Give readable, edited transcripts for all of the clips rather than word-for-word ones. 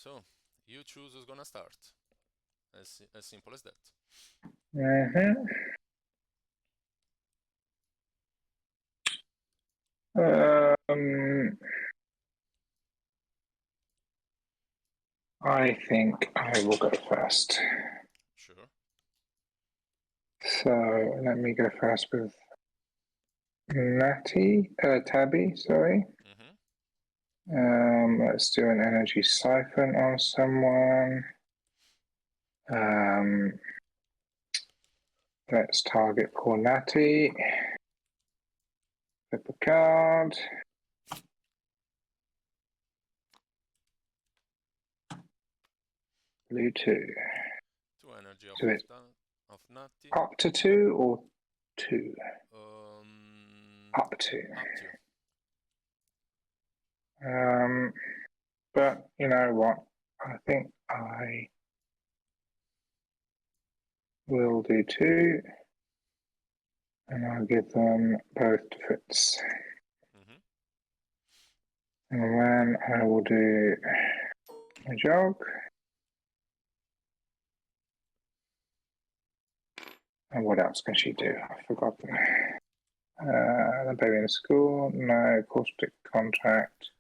So you choose who's gonna start. As simple as that. Mm-hmm. I think I will go first. Sure. So let me go first with Tabby, sorry. Let's do an energy siphon on someone. Let's target poor Natty. Flip a card. Blue 2. 2 energy So it's of Natty. up to 2 or 2? Up to. Up to. But you know what? I think I will do 2. And I'll give them both to Fritz. And then I will do a jog. And what else can she do? I've forgotten. The baby in school. No. Caustic contract.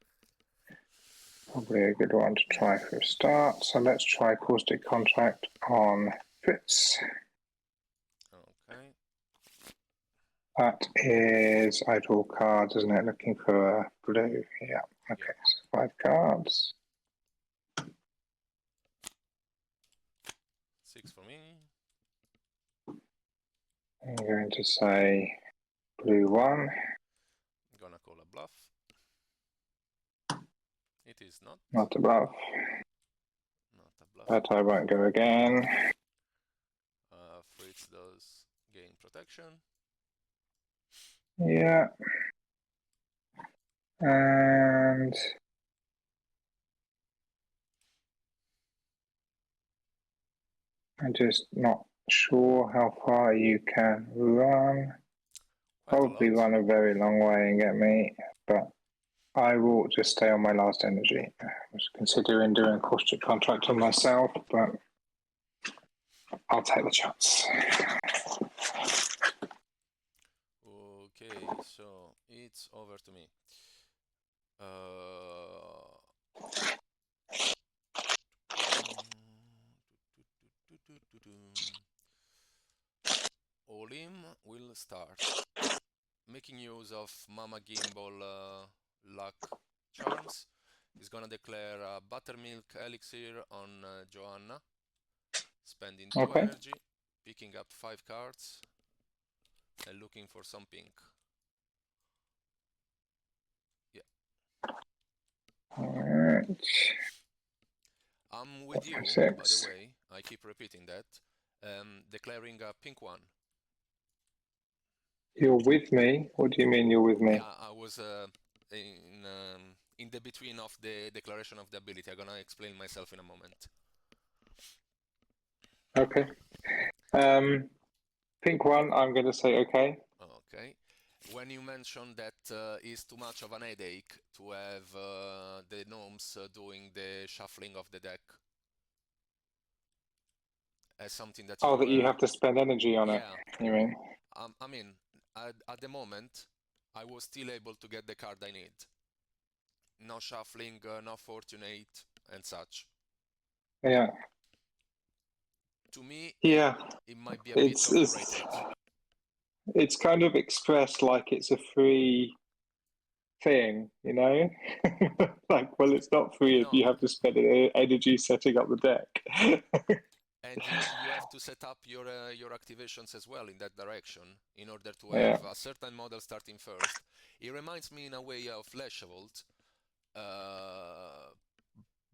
Probably a good one to try for a start. So let's try caustic contract on Fritz. Okay. That is, I draw cards, isn't it? Looking for a blue. Yeah. Okay, so 5 cards. 6 for me. I'm going to say blue 1. I'm gonna call a bluff. It is not. Not a bluff. Not a bluff. But I won't go again. Fritz does gain protection. Yeah. And I'm just not sure how far you can run. Probably run a very long way and get me, but I will just stay on my last energy. I was considering doing a caustic contract on myself, but I'll take the chance. Okay, so it's over to me. Olim will start making use of Mama Gimble luck charms. He's gonna declare a buttermilk elixir on Joanna, spending 2 energy, picking up 5 cards, and looking for some pink. Yeah. Alright. I'm with you, by the way. I keep repeating that. Declaring a pink 1. You're with me? What do you mean you're with me? Yeah, I was in the between of the declaration of the ability. I'm gonna explain myself in a moment. Okay. Pink 1, I'm going to say okay. Okay. When you mentioned that it's too much of an headache to have the gnomes doing the shuffling of the deck as something that that you have to spend energy on it, you mean? I mean, at the moment, I was still able to get the card I need. No shuffling, no fortunate, and such. Yeah. To me, yeah, it might be a bit overrated. It's kind of expressed like it's a free thing, you know? Like, well, it's not free if you have to spend energy setting up the deck. And you have to set up your activations as well in that direction in order to have a certain model starting first. It reminds me in a way of Flashavolt,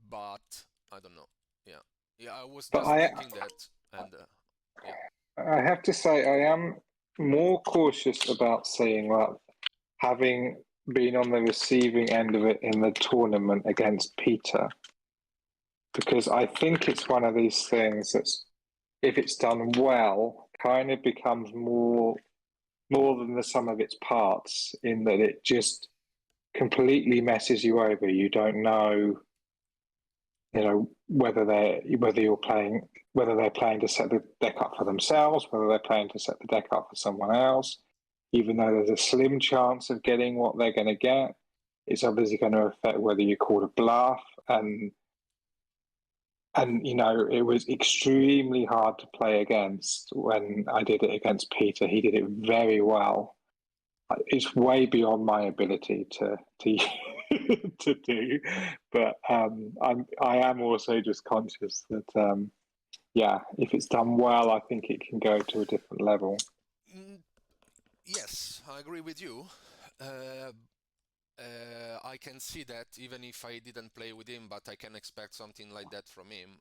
but I don't know. Yeah, I was just thinking that, and yeah. I have to say, I am more cautious about saying, well, having been on the receiving end of it in the tournament against Peter, because I think it's one of these things that's, if it's done well, kind of becomes more than the sum of its parts, in that it just completely messes you over. You don't know you know, whether they're playing to set the deck up for themselves, whether they're playing to set the deck up for someone else, even though there's a slim chance of getting what they're going to get, it's obviously going to affect whether you call a bluff. And you know, it was extremely hard to play against when I did it against Peter. He did it very well. It's way beyond my ability to to do, but I am also just conscious that yeah, if it's done well, I think it can go to a different level. Yes, I agree with you. I can see that even if I didn't play with him, but I can expect something like that from him.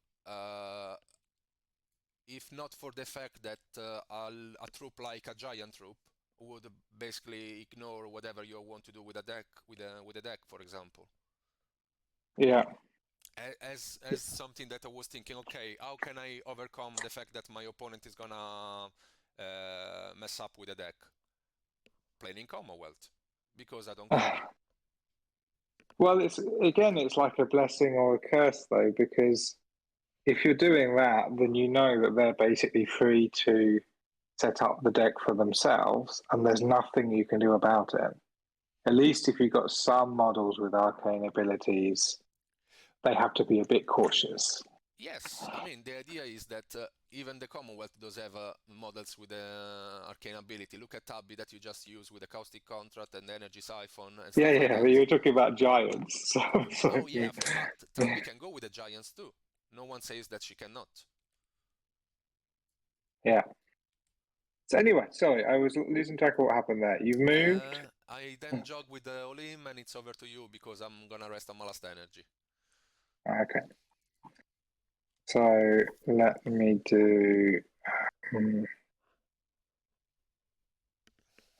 If not for the fact that a troop like a giant troop would basically ignore whatever you want to do with a deck, with a deck, for example. Yeah. As something that I was thinking, okay, how can I overcome the fact that my opponent is gonna mess up with a deck? Playing in Commonwealth, because I don't care. Well, it's like a blessing or a curse, though, because if you're doing that, then you know that they're basically free to set up the deck for themselves, and there's nothing you can do about it. At least if you've got some models with arcane abilities, they have to be a bit cautious. Yes, I mean, the idea is that even the Commonwealth does have models with arcane ability. Look at Tabby that you just used with the Caustic Contract and the Energy Siphon and stuff like that. But you were talking about giants. No, yeah, but Tabby can go with the giants too. No one says that she cannot. Yeah. So anyway, sorry, I was losing track of what happened there. You've moved? I then jog with the Olim and it's over to you because I'm gonna rest on my last energy. Okay. So let me do... I'm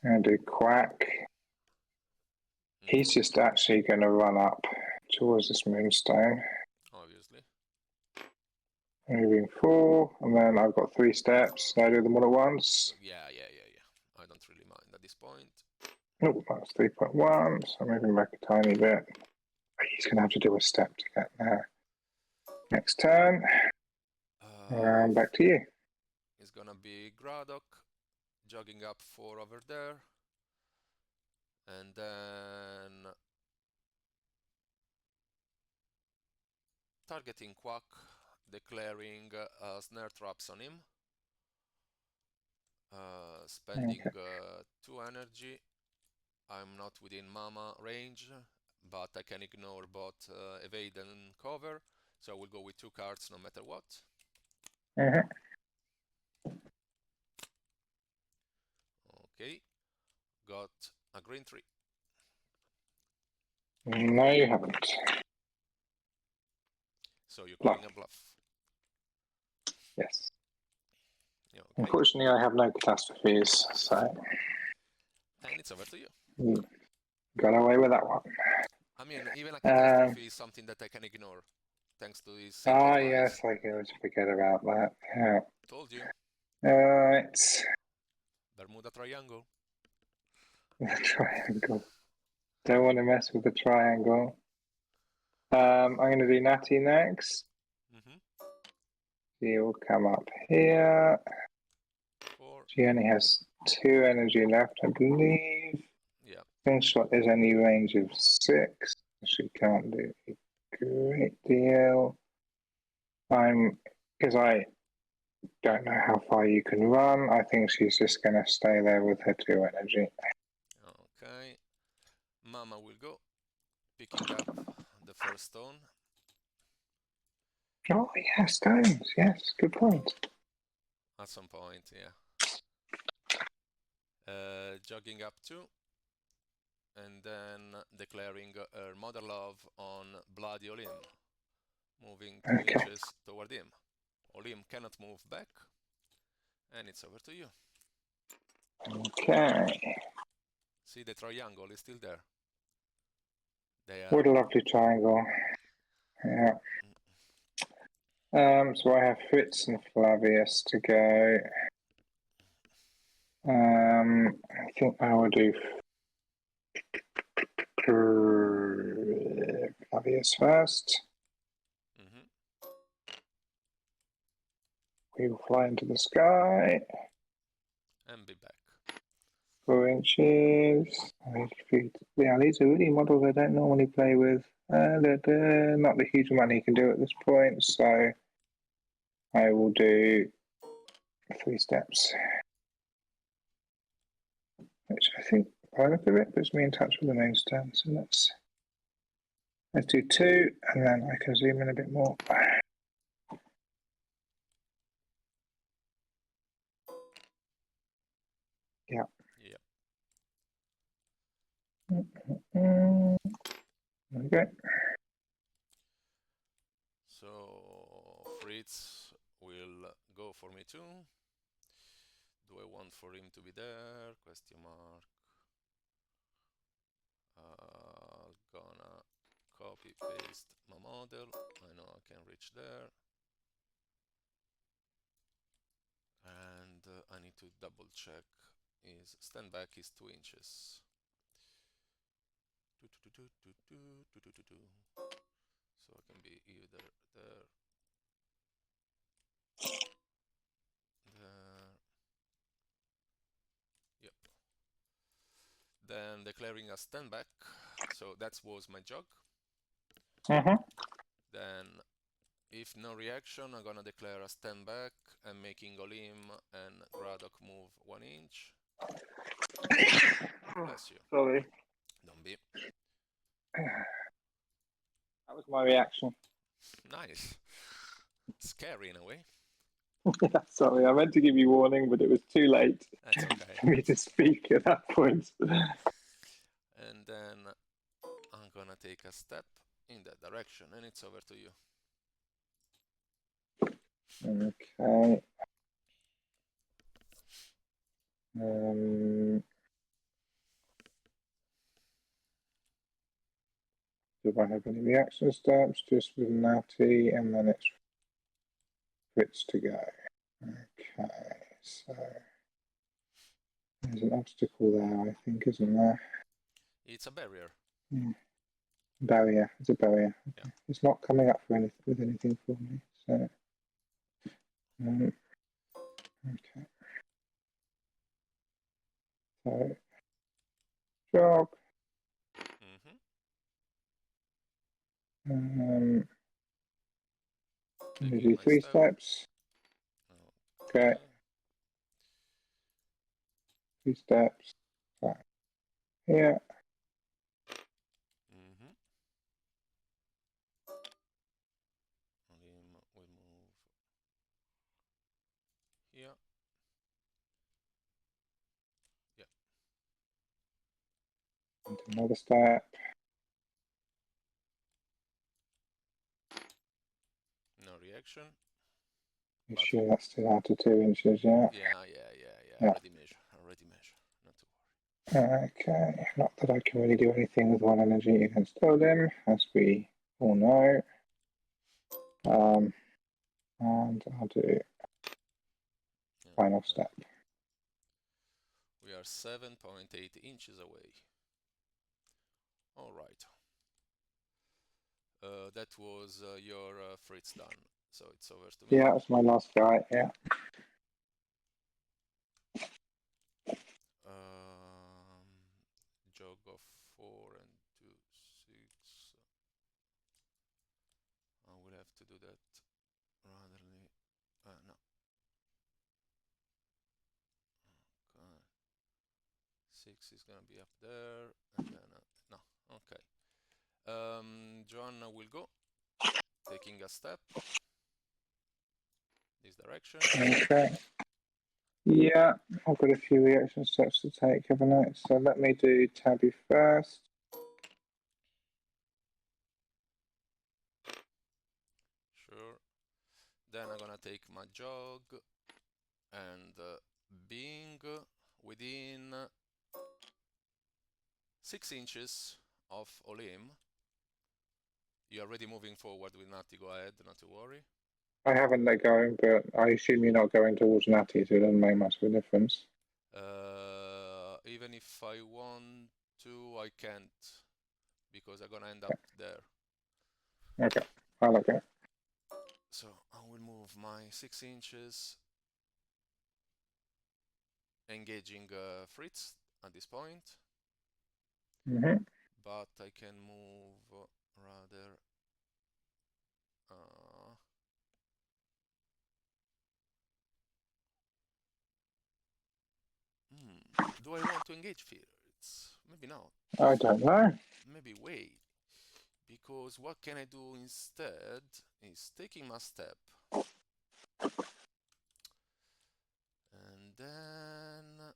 going to do Quack. He's just actually going to run up towards this Moonstone. Obviously. Moving 4, and then I've got 3 steps. So I do them all at once. Yeah. I don't really mind at this point. Oh, that's 3.1, so moving back a tiny bit. He's going to have to do a step to get there. Next turn. Back to you. It's gonna be Graddock, jogging up 4 over there. And then targeting Quack, declaring snare traps on him. Spending 2 energy. I'm not within Mama range, but I can ignore both evade and cover. So I will go with 2 cards no matter what. Okay, got a green 3. No, you haven't. So you're calling a bluff? Yes. Yeah, okay. Unfortunately, I have no catastrophes, so... And it's over to you. Got away with that one. I mean, even a catastrophe is something that I can ignore, thanks to his sacrifice. Yes, I can always forget about that. Yeah. Told you. Alright. Bermuda Triangle. The triangle. Don't want to mess with the triangle. I'm going to do Natty next. She will come up here. 4. She only has 2 energy left, I believe. Yeah. Slingshot is only range of 6. She can't do a great deal. Because I don't know how far you can run. I think she's just going to stay there with her 2 energy. Okay. Mama will go, picking up the first stone. Oh, yes, stones. Yes, good point. At some point, yeah. Jogging up 2. And then declaring her mother love on Bloody Olim. Moving 2 inches toward him. Olim cannot move back. And it's over to you. Okay. See, the triangle is still there. What a lovely triangle. Yeah. So I have Fritz and Flavious to go. I think I will do Flavious first. We will fly into the sky. And be back. 4 inches. 8 feet. Yeah, these are really models I don't normally play with. Not the huge amount you can do at this point, so I will do 3 steps. Which I think, by the look of it, puts me in touch with the Moonstone. So let's do 2, and then I can zoom in a bit more. Yeah. Okay. So Fritz will go for me too. Do I want for him to be there? Question mark. Gonna copy paste my model. I know I can reach there. And I need to double check his stand back is 2 inches. So I can be either there, there. Yep. Then declaring a stand back. So that was my jog. Then if no reaction, I'm gonna declare a stand back and making Olim and Graddock move 1 inch. Bless you. Sorry. Don't be. That was my reaction. Nice. Scary in a way. Yeah, sorry, I meant to give you warning, but it was too late That's okay. for me to speak at that point. And then I'm gonna take a step in that direction, and it's over to you. Okay. Do I have any reaction steps? Just with Natty, and then it's Fritz to go. Okay, so there's an obstacle there, I think, isn't there? It's a barrier. Barrier. It's a barrier. Okay. Yeah. It's not coming up with anything for me. So, okay. So, jog. Do 3 steps. Okay. 3 steps. Back here. Olim will move here. Yeah. And another step. No reaction. You sure that's still out to 2 inches, yeah? Yeah. Already measure. Not to worry. Okay. Not that I can really do anything with 1 energy against Olim, as we all know. And I'll do final step. We are 7.8 inches away. All right. That was your Fritz done. So it's over to me. Yeah, that's my last guy, yeah. Jog of 4 and 2, 6. I will have to do that randomly. No. Okay. 6 is gonna be up there, and then no. Okay. Joanna will go, taking a step this direction. Okay. Yeah, I've got a few reaction steps to take, haven't I? So let me do Tabby first. Sure. Then I'm gonna take my jog, and being within 6 inches of Olim, you're already moving forward with Natty. Go ahead, not to worry. I haven't let go, but I assume you're not going towards Natty, so it doesn't make much of a difference. Even if I want to, I can't, because I'm gonna end up there. Okay, I'll let go. So I will move my 6 inches, engaging Fritz at this point, but I can move rather. Do I want to engage Fritz? Maybe not. I don't know. Maybe wait. Because what can I do instead is taking my step. And then...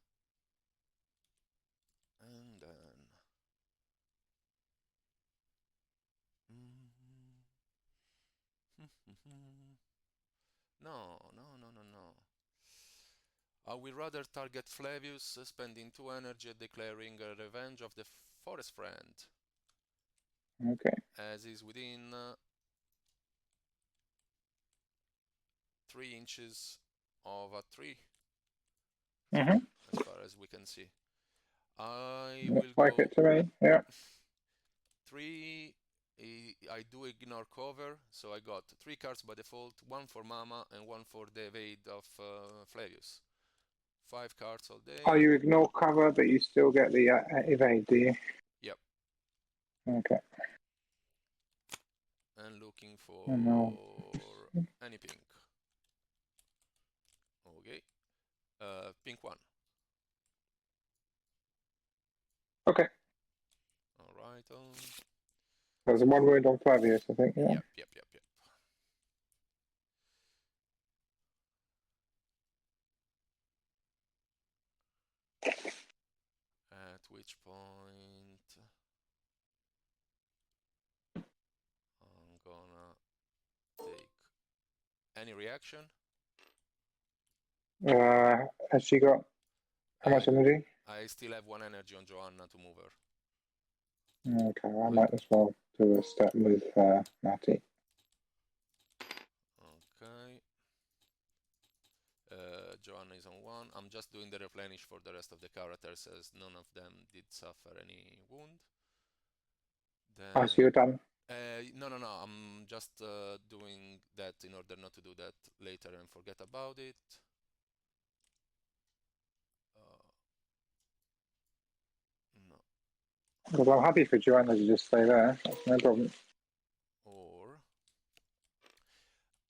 No. I will rather target Flavious, spending 2 energy and declaring a revenge of the forest friend. Okay. As is within 3 inches of a tree. As far as we can see. I will like go it to me, yeah. 3. I do ignore cover, so I got 3 cards by default, 1 for Mama and 1 for the evade of Flavious. 5 cards all day. Oh, you ignore cover, but you still get the evade, do you? Yep. Okay. And looking for any pink. Okay. Pink 1. Okay. Alright. There's a 1 wound on Flavious, I think, yeah? Yep. At which point I'm gonna take any reaction. Has she got how much energy? I still have 1 energy on Joanna to move her. Okay, I might as well do a step with Natty. Okay. Joanna is on 1. I'm just doing the replenish for the rest of the characters as none of them did suffer any wound. Then... Oh, so you're done? No. I'm just doing that in order not to do that later and forget about it. No. Well, I'm happy for Joanna to just stay there. That's no problem. Or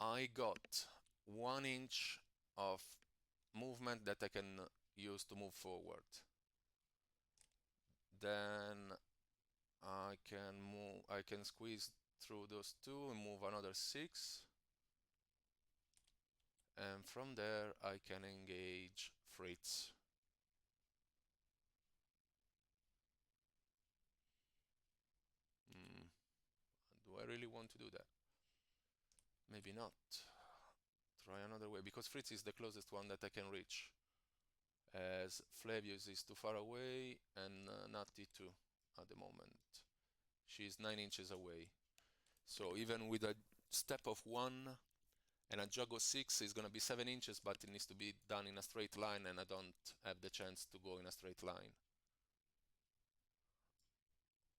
I got 1 inch of movement that I can use to move forward. Then I can squeeze through those 2 and move another 6. And from there I can engage Fritz. Do I really want to do that? Maybe not. Try another way, because Fritz is the closest one that I can reach. As Flavious is too far away and Natty too at the moment. She's 9 inches away. So even with a step of 1 and a jog of 6 is gonna be 7 inches, but it needs to be done in a straight line and I don't have the chance to go in a straight line.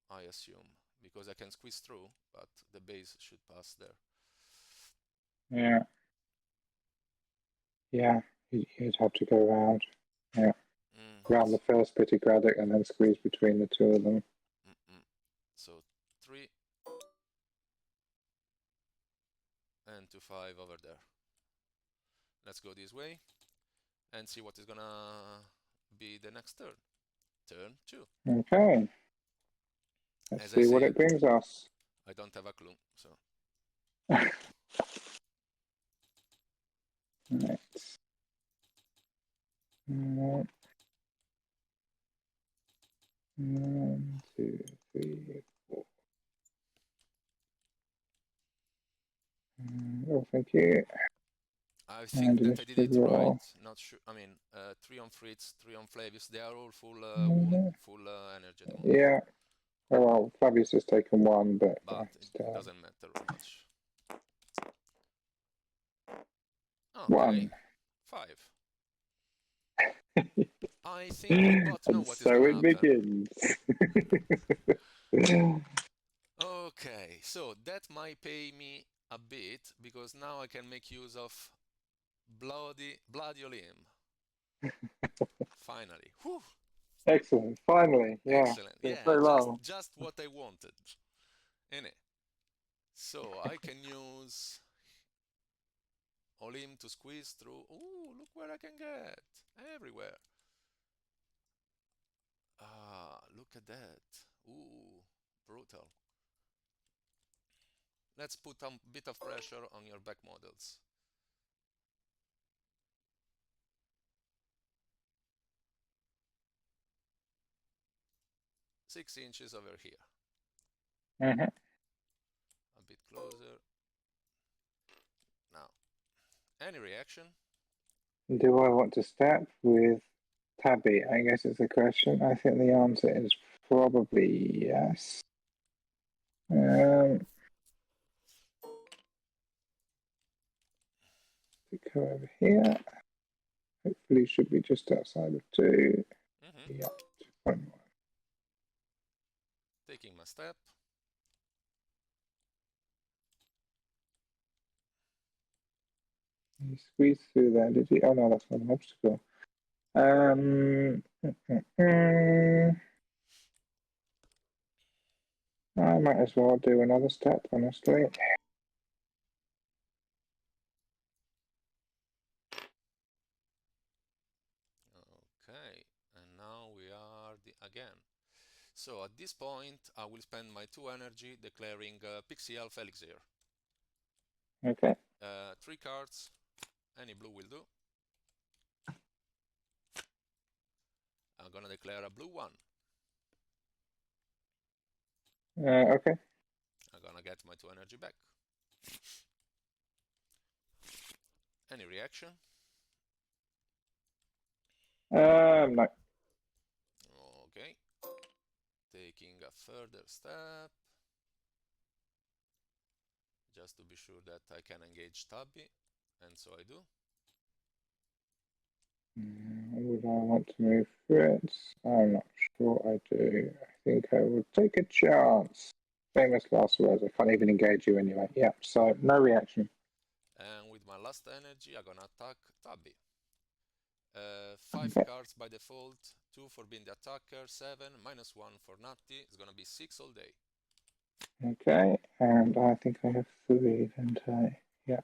I assume, because I can squeeze through, but the base should pass there. Yeah, you'd have to go around. Yeah. Around the first bit of Graddock and then squeeze between the 2 of them. So 3 and 2, 5 over there. Let's go this way and see what is gonna be the next turn. Turn 2. Okay. Let's see what it brings us. I don't have a clue, so. Right. 1, 2, 3, 4. Oh, thank you. I think that I did it right. Not sure. I mean, 3 on Fritz, 3 on Flavious. They are all full energy at the moment. Yeah. Oh, well, Flavious has taken 1, but it doesn't matter much. Okay. 1. 5. I think we both know what is gonna happen. Begins. Okay, so that might pay me a bit because now I can make use of bloody Olim. Finally. Whew. Excellent. Finally, yeah. Excellent. Been Yeah, so long. just what I wanted. Innit? So I can use Olim to squeeze through. Ooh, look where I can get. Everywhere. Ah, look at that. Ooh, brutal. Let's put a bit of pressure on your back models. Six inches over here. Mm-hmm. A bit closer. Now, any reaction? Do I want to step with Tabby? I guess it's a question. I think the answer is probably yes. Go over here. Hopefully, should be just outside of 2. Yeah, 2.1. Taking my step. You squeezed through there, did you? Oh no, that's not an obstacle. I might as well do another step, honestly. Okay, and now we are again. So at this point, I will spend my 2 energy declaring Pixie Elf Elixir. Okay. 3 cards, any blue will do. I'm gonna declare a blue one. Okay. I'm gonna get my 2 energy back. Any reaction? No. Okay. Taking a further step. Just to be sure that I can engage Tabby, and so I do. Would I want to move Fritz? I'm not sure I do. I think I would take a chance. Famous last words. I can't even engage you anyway. Yeah, so no reaction. And with my last energy, I'm gonna attack Tabby. 5 Okay. cards by default, 2 for being the attacker, 7, -1 for Natty. It's gonna be 6 all day. Okay, and I think I have 3, don't I? Yeah.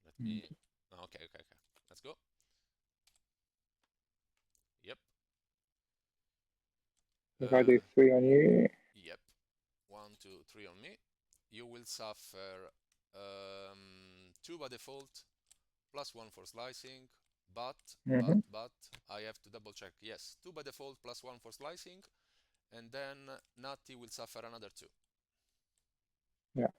Let me... Okay. Let's go. Yep. If I do 3 on you. Yep. 1, 2, 3 on me. You will suffer 2 by default, +1 for slicing, but I have to double check. Yes, 2 by default, +1 for slicing, and then Natty will suffer another 2. Yeah.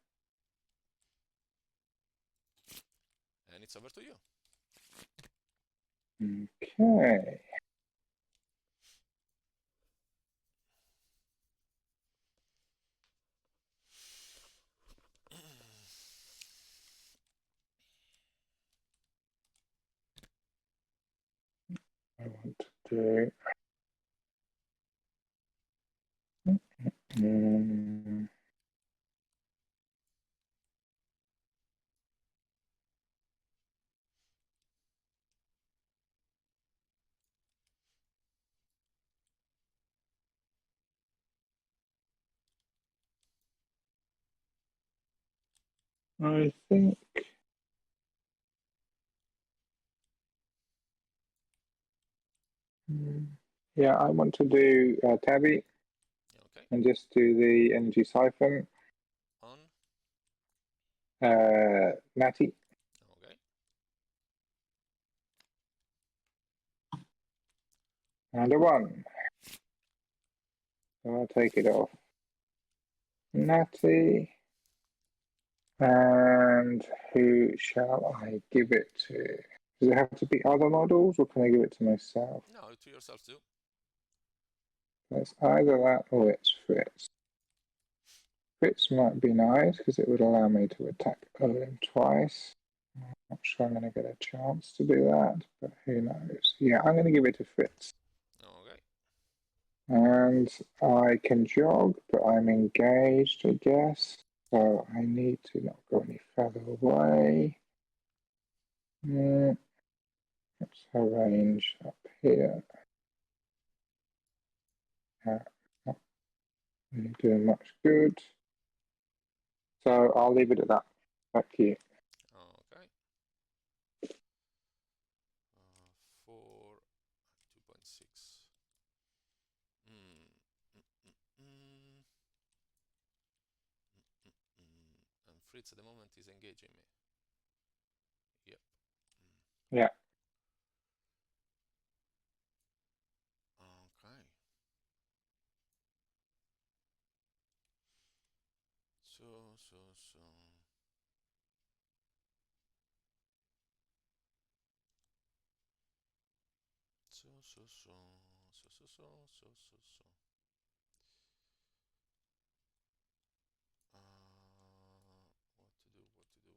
And it's over to you. Okay. I want to do. I think. Yeah, I want to do Tabby. Okay. And just do the energy siphon. On. Natty. Okay. And a 1. So I'll take it off. Natty. And who shall I give it to? Does it have to be other models, or can I give it to myself? No, to yourself too. It's either that or it's Fritz. Fritz might be nice because it would allow me to attack Olim twice. I'm not sure I'm going to get a chance to do that, but who knows? Yeah, I'm going to give it to Fritz. Okay. And I can jog, but I'm engaged, I guess. So I need to not go any further away. Let's arrange up here. Not really doing much good. So I'll leave it at that. Back to you. Okay. 4, 2.6. And Fritz at the moment is engaging me. Yep. Yeah. Okay. So.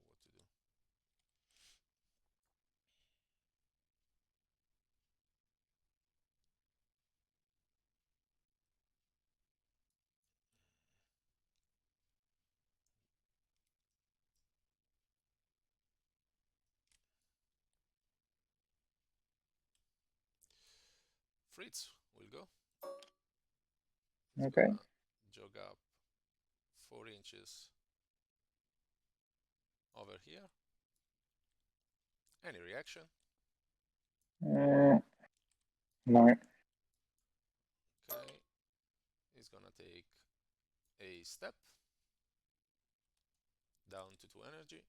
What to do? Fritz will go. He's Okay. gonna jog up 4 inches over here. Any reaction? No. Okay. He's gonna take a step down to 2 energy.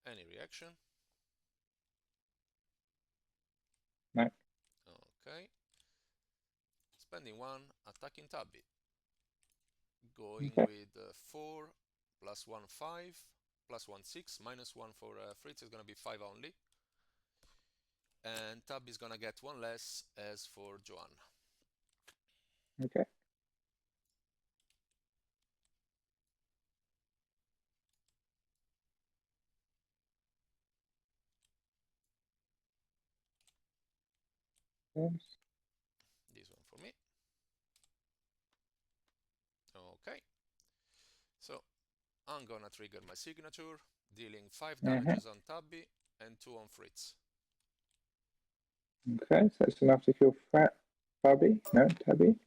Any reaction? No. Okay. Spending 1, attacking Tabby. Going Okay. with 4 plus 1, 5 plus 1, 6 minus 1 for Fritz is gonna be 5 only. And Tabby is gonna get 1 less as for Joanna. Okay. Yes. This one for me. Okay. So I'm gonna trigger my signature, dealing 5 damages on Tabby and 2 on Fritz. Okay, so that's enough to kill Tabby. No, Tabby.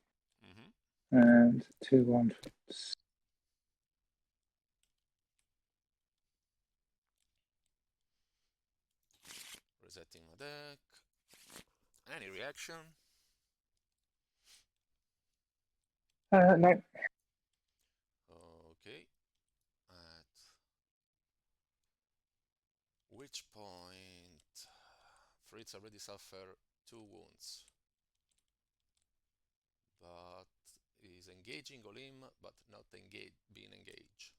And 2 on Fritz. Resetting my deck. Any reaction? No. Okay. At which point Fritz already suffered 2 wounds. But is engaging Olim, but not being engaged.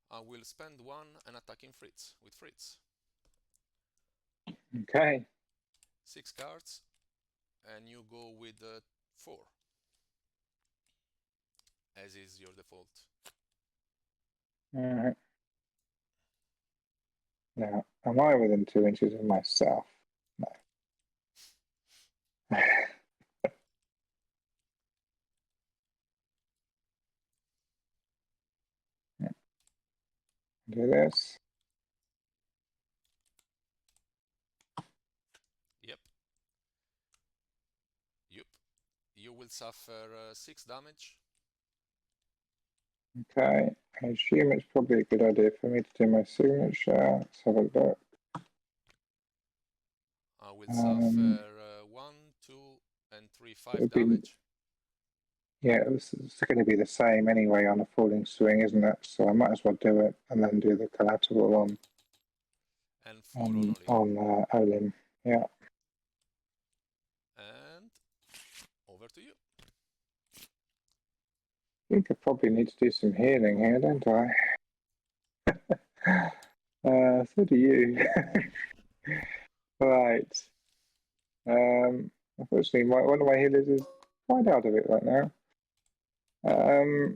I will spend 1 and attacking Fritz with Fritz. Okay. 6 cards, and you go with 4, as is your default. Alright. Now, am I within 2 inches of myself? No. Do this. Yep. You will suffer 6 damage. Okay. I assume it's probably a good idea for me to do my signature. Let's have a look. I will suffer 1, 2, and 3, 5 damage. Yeah, it's going to be the same anyway on a falling swing, isn't it? So I might as well do it and then do the collateral on And 4 on Olim. Olim. Yeah. And over to you. I think I probably need to do some healing here, don't I? So do you. Right. Unfortunately, one of my healers is quite out of it right now. Uh,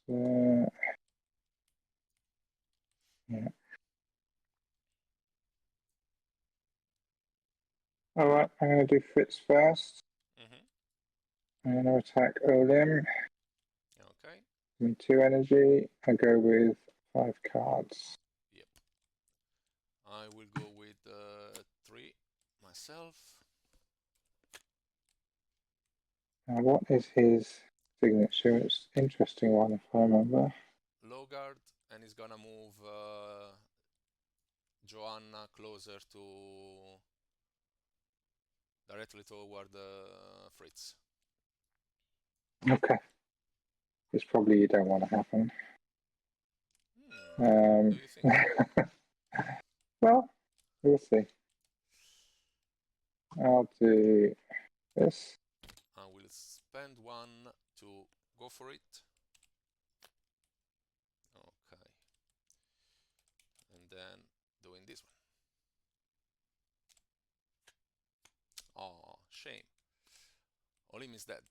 so, yeah. All right, I'm going to do Fritz first. I'm going to attack Olim. Okay. Give me 2 energy. I go with 5 cards. Yep. I will go with 3 myself. Now, what is his signature? It's an interesting one, if I remember. Low guard, and he's gonna move Joanna closer to directly toward Fritz. Okay. It's probably you don't want to happen. Do you think so? Well, we'll see. I'll do this. I will spend 1 to go for it. Okay. And then doing this one. Oh, shame. Olim is dead,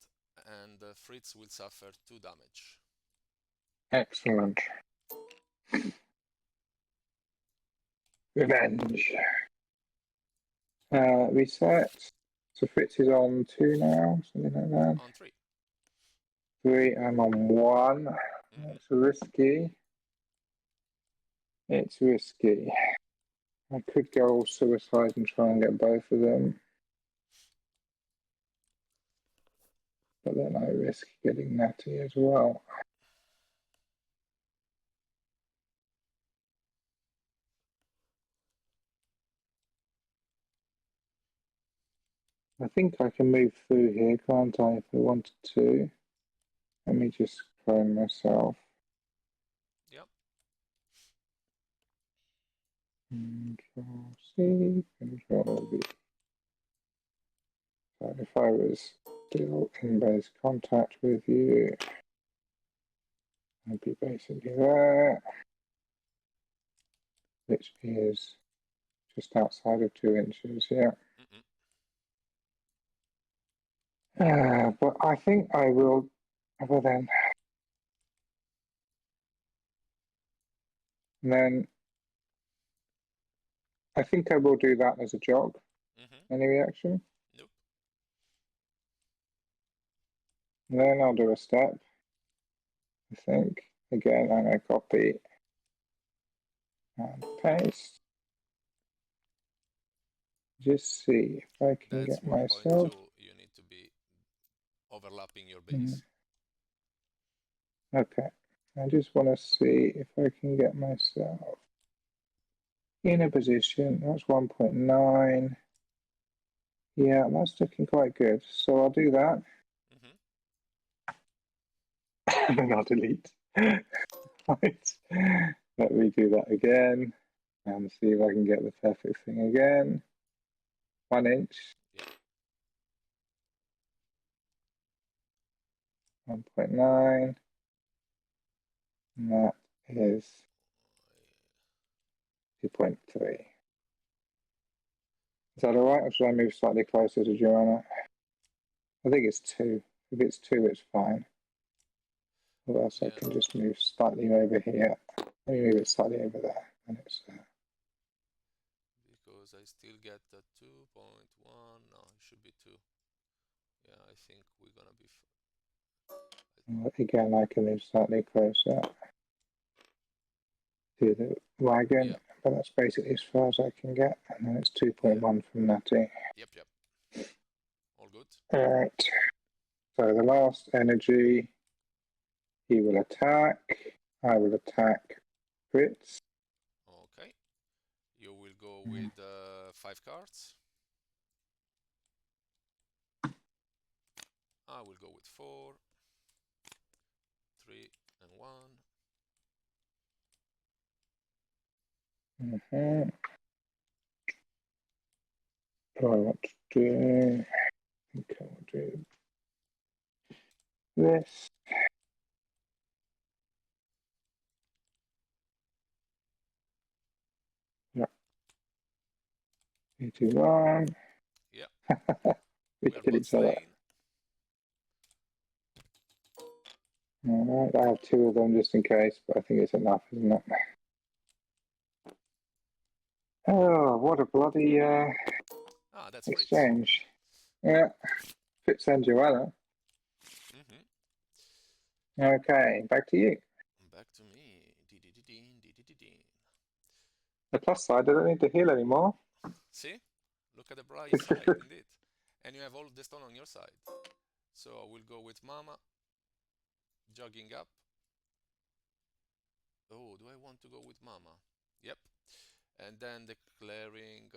and Fritz will suffer 2 damage. Excellent. Revenge. Reset. So Fritz is on 2 now, something like that. On 3. 3, I'm on 1. It's risky. It's risky. I could go all suicide and try and get both of them. But then I risk getting Natty as well. I think I can move through here, can't I, if I wanted to? Let me just clone myself. Yep. Control C, Control V. So if I was still in base contact with you, I'd be basically there, which is just outside of 2 inches, yeah. But I think I will, well then, and then I think I will do that as a jog. Any reaction? Nope. And then I'll do a step, I think. Again, I'm going to copy and paste. Just see if I can That's get myself. 1.2. You need to be overlapping your base. Okay. I just want to see if I can get myself in a position. That's 1.9. Yeah, that's looking quite good. So I'll do that. And then I'll delete. Right. Let me do that again and see if I can get the perfect thing again. 1 inch. Yeah. 1.9. And that is 2.3. Is that all right, or should I move slightly closer to Joanna? I think it's 2. If it's 2, it's fine. Or else I can just move slightly over here. Let me move it slightly over there. And it's because I still get the 2.1. No, it should be 2. Yeah, I think we're gonna be. Again, I can move slightly closer to the wagon, but that's basically as far as I can get. And then it's 2.1 from Natty. Yep. All good. All right. So the last energy, he will attack. I will attack Fritz. Okay. You will go with 5 cards. I will go with 4, 3, and 1. What do I want to do? Okay, we'll do this. Yeah. 81. Yeah. We We are kill both each other. slain. Alright, I have 2 of them just in case, but I think it's enough, isn't it? Oh, what a bloody That's Fritz. exchange. Yeah, Fritz and Joanna. Okay, back to you. Back to me. The plus side, I don't need to heal anymore. See? Look at the bright side, indeed. And you have all the stone on your side. So I will go with Mama. Jogging up. Oh, do I want to go with Mama? Yep. And then declaring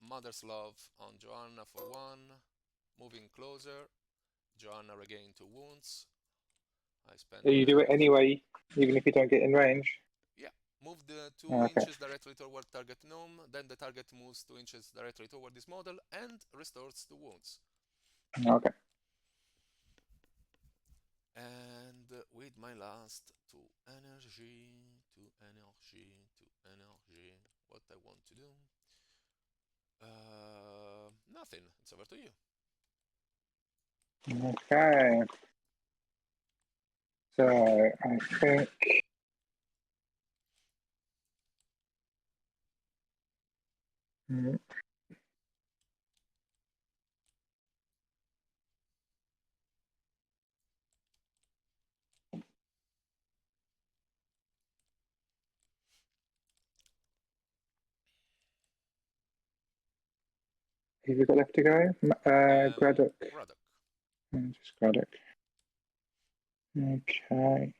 Mother's Love on Joanna for 1. Moving closer. Joanna regained 2 wounds. I spend You 1 do it health. anyway, even if you don't get in range. Yeah. Move the 2 Okay. inches directly toward target gnome. Then the target moves 2 inches directly toward this model and restores 2 wounds. Okay. And with my last 2 energy, what I want to do? Nothing. It's over to you. Okay. So I think who have you got left to go? Graddock. Graddock. Just Graddock. Okay.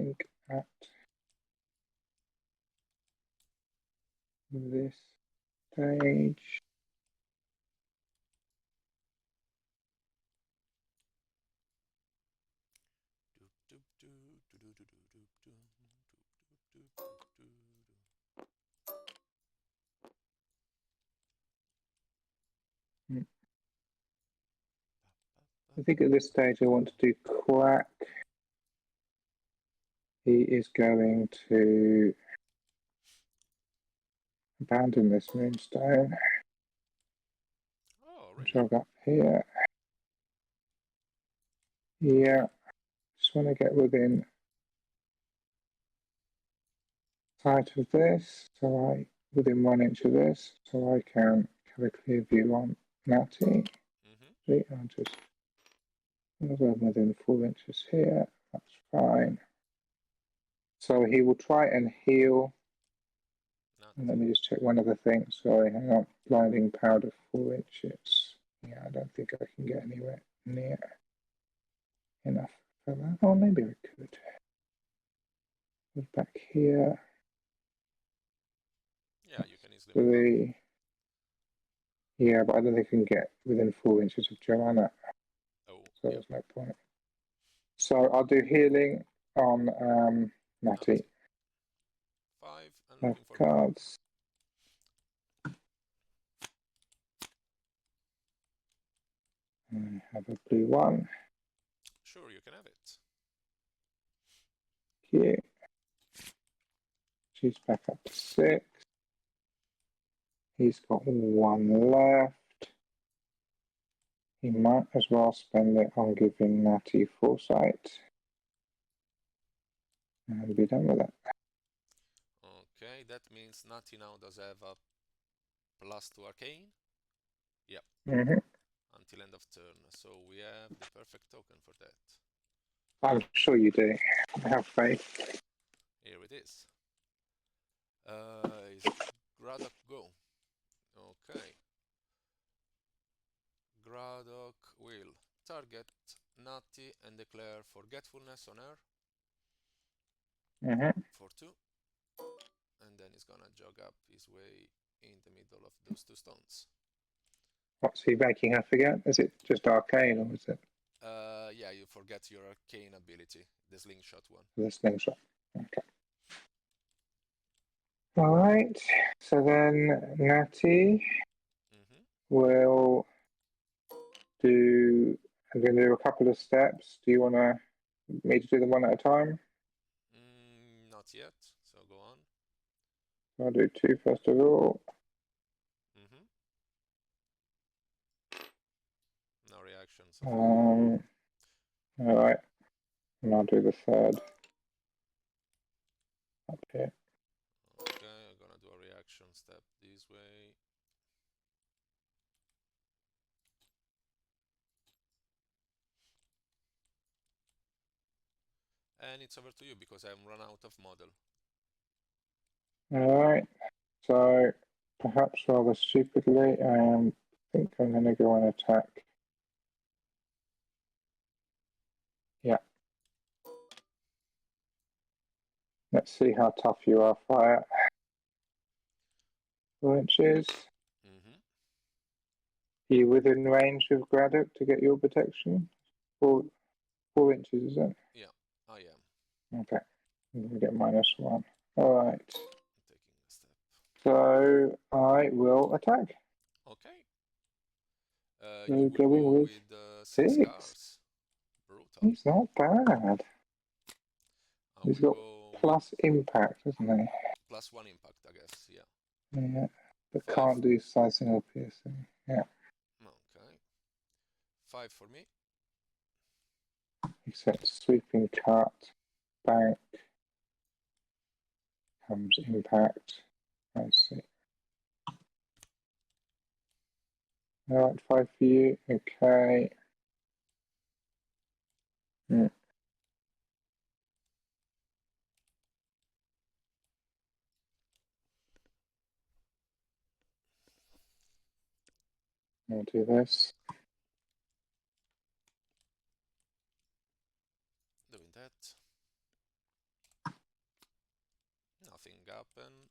I think at this stage, I think at this stage I want to do Quack. He is going to abandon this Moonstone. Oh, really? Jog up here. Yeah. Just want to get within sight of this, so within 1 inch of this, so I can have a clear view on Natty. I'll just within 4 inches here. That's fine. So he will try and heal. And let me just check one other thing. Sorry, hang on. Blinding powder 4 inches. Yeah, I don't think I can get anywhere near enough for that. Oh, maybe I could. Back here. Yeah, you can easily move 3. Yeah, but I don't think I can get within 4 inches of Joanna. Oh, so there's no point. So I'll do healing on Natty. 5 and looking for cards. I have a blue 1. Sure, you can have it. Here. She's back up to 6. He's got 1 left. He might as well spend it on giving Natty foresight. And be done with it. Okay, that means Natty now does have a +2 arcane. Yep, Mm-hmm. until end of turn. So we have the perfect token for that. I'm sure you do. I have faith. Here it is. Is Graddock go? Okay. Graddock will target Natty and declare forgetfulness on her Mm-hmm. for 2. And then he's gonna jog up his way in the middle of those 2 stones. What's he making her forget? Is it just arcane or is it Yeah, you forget your arcane ability, the slingshot one. the slingshot? Okay. All right. So then Natty Mm-hmm. will do. I'm going to do a couple of steps. Do you want me to do them one at a time? Not yet, so go on. I'll do 2 first of all. Mm-hmm. No reactions. All right. And I'll do the third up here. Okay, I'm gonna do a reaction step this way. And it's over to you because I'm run out of model. All right. So perhaps rather stupidly, I think I'm going to go and attack. Yeah. Let's see how tough you are, Fire. 4 inches. Mm-hmm. Are you within range of Graddock to get your protection? 4 inches, is it? Yeah, I am. Okay. I'm going to get -1. All right. Taking a step. So I will attack. Okay. So You will going go with with 6 6. scars. Brutal. He's not bad. I He's will got go plus impact, hasn't he? plus 1 impact, I guess. Yeah. Yeah. But 5. can't do slicing or piercing. Yeah. Okay. 5 for me. Except sweeping cut, bank, comes impact. I see. All right, 5 for you. Okay. I'll do this. Doing that. Nothing happened.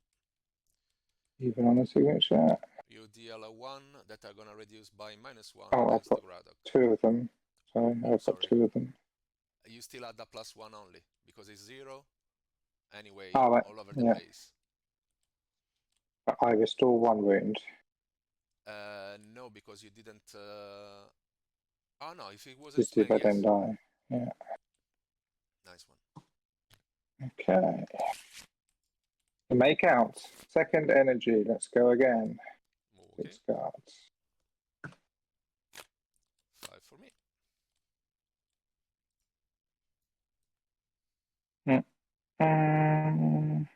Even on the signature. You deal a 1 that are gonna reduce by -1 Oh, I've thanks to got Graddock. 2 of them. So Oh, I've got sorry. 2 of them. You still add a +1 only because it's 0 anyway Oh, right. all over the Yeah. place. I restore 1 wound. No, because you didn't. Oh no, if it was Just if explained, I yes. don't die. Yeah. Nice one. Okay. Make out. Second energy. Let's go again. Okay. Good start. 5 for me. Um,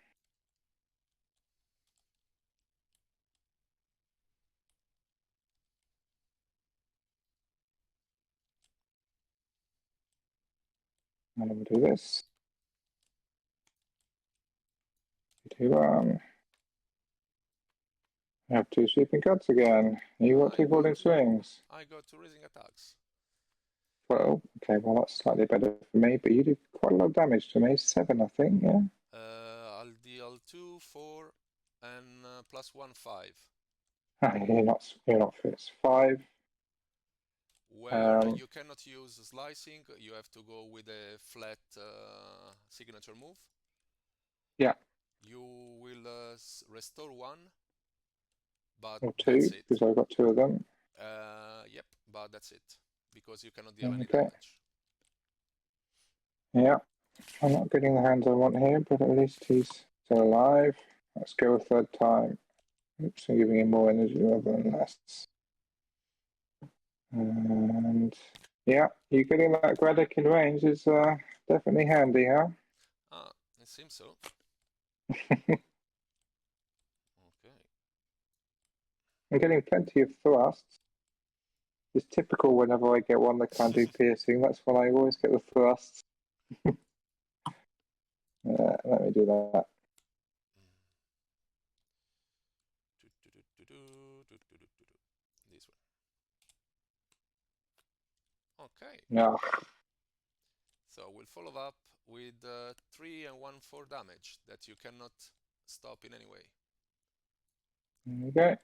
I'm going to do this. 2, I have 2 sweeping cuts again. You got 2 falling swings. I got 2 raising attacks. Well, okay, well that's slightly better for me, but you did quite a lot of damage to me. 7, I think, yeah? I'll deal 2, 4, and +1, 5. You're not Fritz. 5. Where you cannot use slicing, you have to go with a flat signature move. Yeah. You will restore 1, but Or 2, that's it. because I've got 2 of them. Yep, but that's it, because you cannot deal any Okay. damage. Yeah. I'm not getting the hands I want here, but at least he's still alive. Let's go a third time. Oops, I'm giving him more energy rather than less. And yeah, you getting that Graddock in range is definitely handy, huh? It seems so. Okay. I'm getting plenty of thrusts. It's typical whenever I get one that can't do piercing. That's when I always get the thrusts. Let me do that. This one. Okay. Yeah. So we'll follow up with 3 and 1 4 damage that you cannot stop in any way. Okay.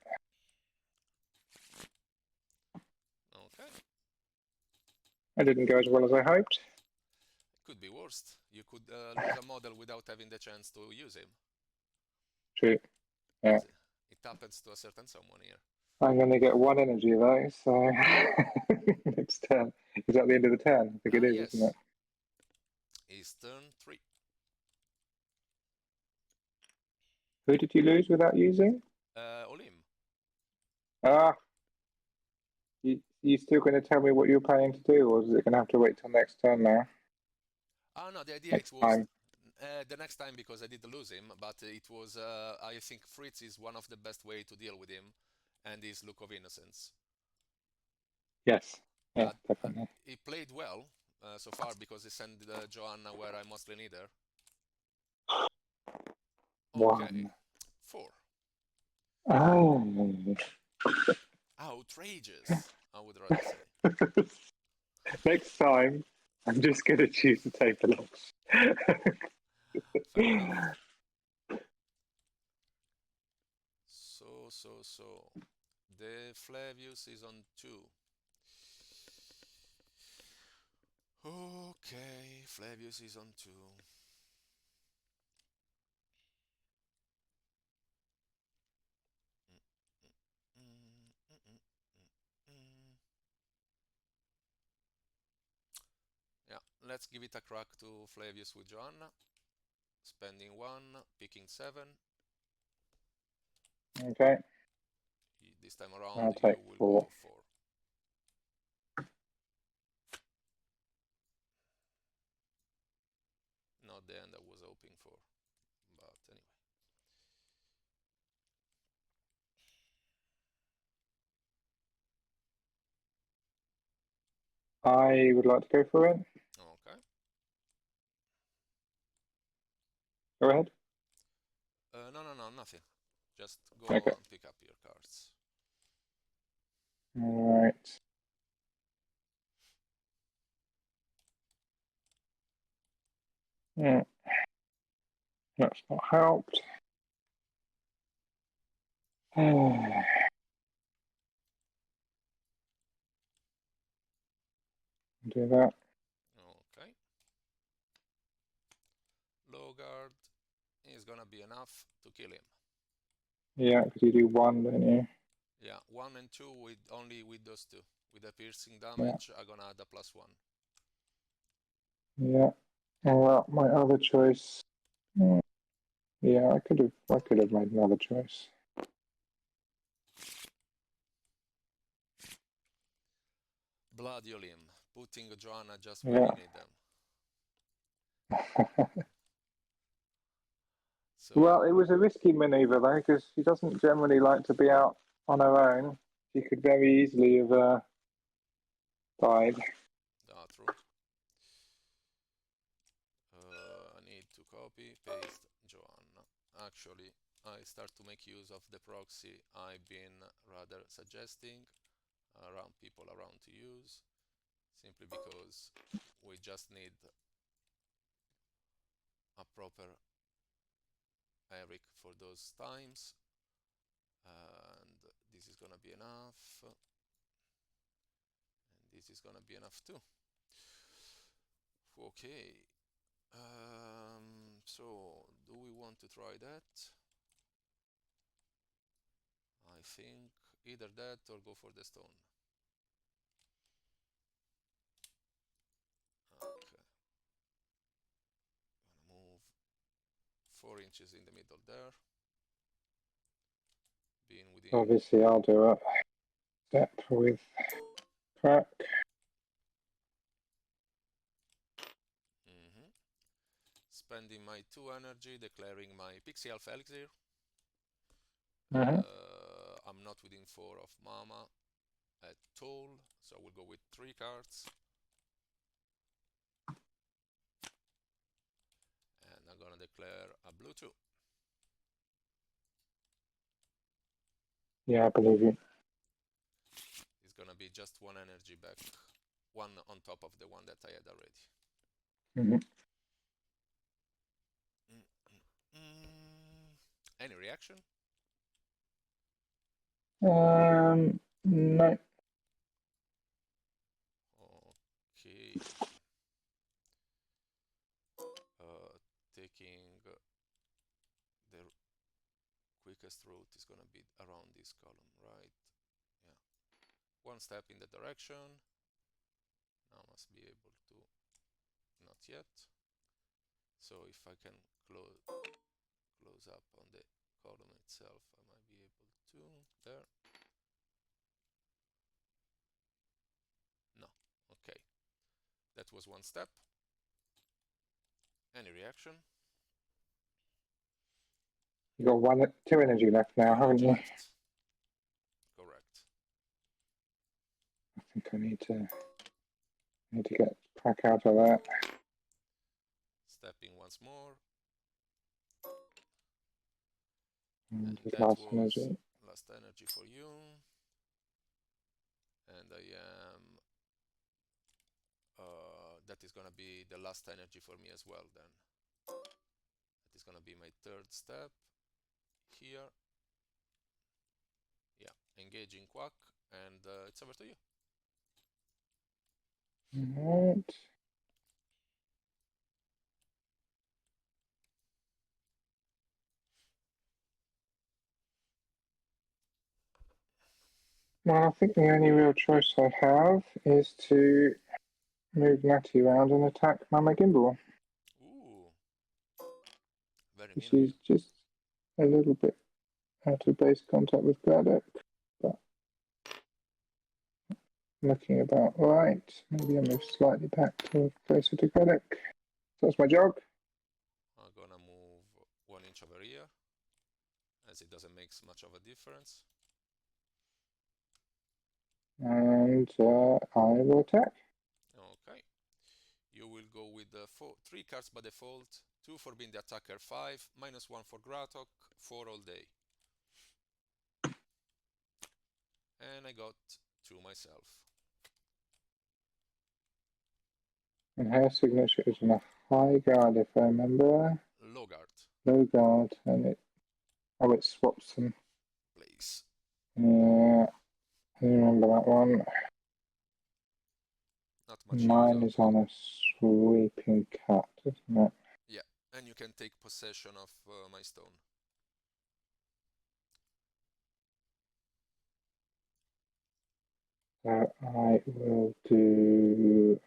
Okay. I didn't go as well as I hoped. Could be worse. You could lose a model without having the chance to use him. True. Yeah. It happens to a certain someone here. I'm going to get 1 energy though, so next turn. Is that the end of the turn? I think it is, yes. isn't it? It's turn 3. Who did you lose without using? Olim. Ah. You still going to tell me what you're planning to do, or is it going to have to wait till next turn now? Oh no, the idea Next it was time. the next time because I did lose him, but it was I think Fritz is one of the best way to deal with him, and his look of innocence. Yes. Yeah, definitely. He played well so far because he sent Joanna where I mostly need her. Okay. 1. 4. Oh. Outrageous, I would rather say. Next time, I'm just going to choose to take the loss. Fair enough. So. The Flavious is on 2. Okay, Flavious is on 2. Yeah, let's give it a crack to Flavious with Joanna. Spending 1, picking 7. Okay. This time around, I'll you take will 4. go 4. Not the end I was hoping for, but anyway. I would like to go for it. Okay. Go ahead. No, nothing. Just go Okay. and pick up your cards. All right. Yeah. That's not helped. Do that. Okay. Low guard is gonna be enough to kill him. Yeah, because you do 1, don't you? Yeah, 1 and 2 with only with those 2. With the piercing Yeah. damage, I'm gonna add a +1. Yeah. Well, my other choice. Yeah, I could have made another choice. Bloody Olim, putting Joanna just where you need them. So, well, it was a risky maneuver though, because she doesn't generally like to be out on her own. She could very easily have died. true. I need to copy, paste Joanna. Actually, I start to make use of the proxy I've been rather suggesting around people around to use, simply because we just need a proper Eric for those times, and this is gonna be enough, and this is gonna be enough too. Okay, so do we want to try that? I think either that or go for the stone. Okay, gonna move 4 inches in the middle there, being within. Obviously, I'll do a step with Quack. Spending my 2 energy, declaring my Pixie Elf Elixir. I'm not within 4 of Mama at all, So we'll go with 3 cards. And I'm gonna declare a blue 2. Yeah, I believe you. It's gonna be just 1 energy back. 1 on top of the one that I had already. Any reaction? No. Okay. Taking the quickest route is gonna be around this column, right? Yeah. 1 step in the direction. Now must be able to. Not yet. So if I can close up on the column itself, I might be able to. There. No. Okay. That was 1 step. Any reaction? You got 2 energy left now, haven't you? Left. Correct. I think I need to get Quack out of that. Stepping once more. And that last was energy. last energy for you. And I am. That is gonna be the last energy for me as well. Then that is gonna be my 3rd step here. Yeah, engaging Quack, and it's over to you. Alright. Well, I think the only real choice I have is to move Natty around and attack Mama Gimble. Ooh, very mean of She's you. just a little bit out of base contact with Graddock, but looking about right. Maybe I move slightly back to closer to Graddock. So that's my jog. I'm gonna move 1 inch over here, as it doesn't make much of a difference. And I will attack. Okay. You will go with the 3 cards by default. 2 for being the attacker, 5, -1 for Graddock, 4 all day. And I got 2 myself. And her signature is in a high guard, if I remember. Low guard. Low guard, and it swaps them. Place. Yeah, I remember that one. Not much Mine use is on a sweeping cut, isn't it? Yeah, and you can take possession of my stone. So I will do.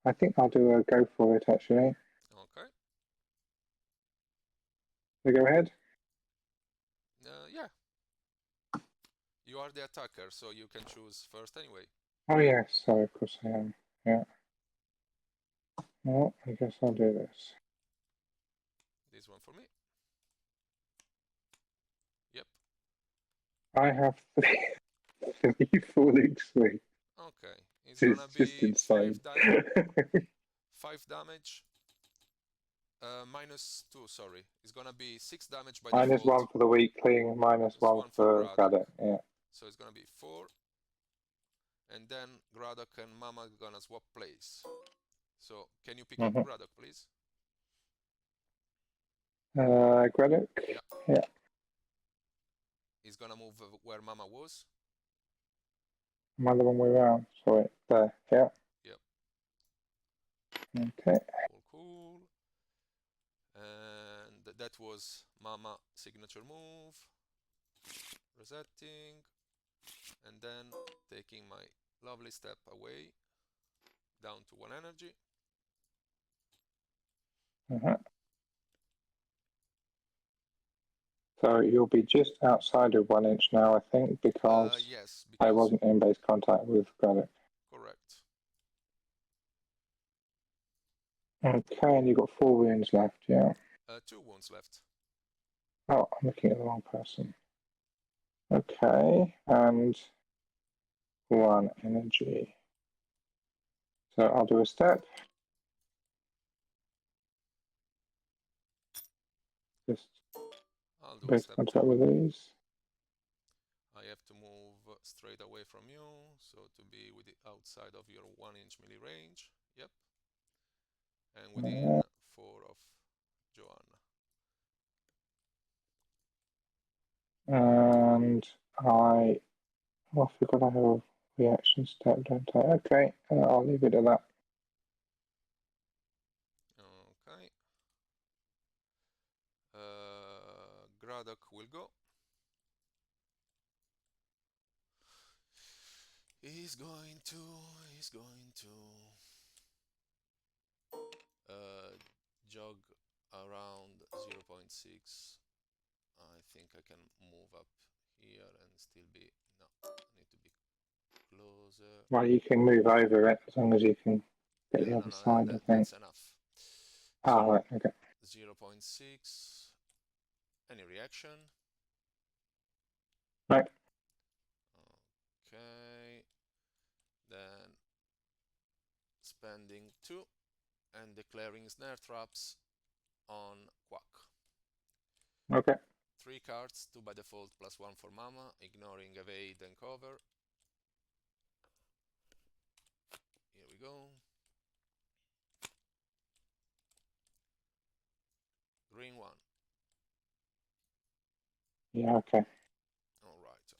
I think I'll do a go for it actually. Okay. So go ahead. Yeah. You are the attacker, so you can choose first anyway. Oh yes, sorry, of course I am. Yeah. Well, I guess I'll do this. This one for me. Yep. I have 3 falling sweep. Okay. It's It's gonna just be insane. 5 damage. -2, sorry. It's gonna be 6 damage by -1 default. for the weakling, -1 for Graddock. Yeah. So it's gonna be 4. And then Graddock and Mama gonna swap place. So can you pick up Graddock, please? Graddock? Yeah. He's gonna move where Mama was. Am I the wrong way around? Sorry, there. Yeah. Yep. Okay. Cool. And that was Mama signature move. Resetting. And then taking my lovely step away. Down to 1 energy. So you'll be just outside of 1 inch now, I think, because, yes, I wasn't in base contact with Graddock. Correct. Okay, and you've got 4 wounds left, yeah. 2 wounds left. Oh, I'm looking at the wrong person. Okay, and 1 energy. So I'll do a step. Just I'll do a base step contact too. with these. I have to move straight away from you, so to be with the outside of your 1-inch melee range. Yep. And within 4 of Joanna. And I forgot I have a reaction step, don't I? Okay, I'll leave it at that. Okay. Graddock will go. He's going to jog around 0.6. I think I can move up here and still be, no, I need to be closer. Well, you can move over it as long as you can get the other side, I think. That's enough. Ah, right, okay. 0.6. Any reaction? Right. Okay. Then spending 2 and declaring snare traps on Quack. Okay. 3 cards, 2 by default plus 1 for Mama, ignoring evade and cover. Here we go. Green 1. Yeah, okay. Alright.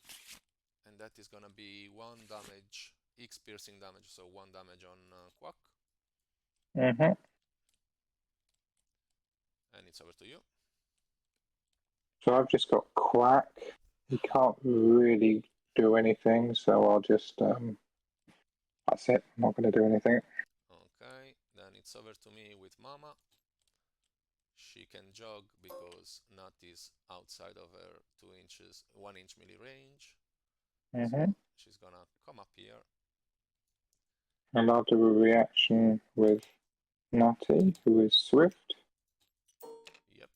And that is gonna be 1 damage, X piercing damage, so 1 damage on Quack. Mm-hmm. And it's over to you. So I've just got Quack. He can't really do anything, so I'll just, that's it. I'm not going to do anything. Okay, then it's over to me with Mama. She can jog because Natty's outside of her 1 inch melee range. Mm-hmm. So she's gonna come up here. And I'll do a reaction with Natty, who is swift. Yep.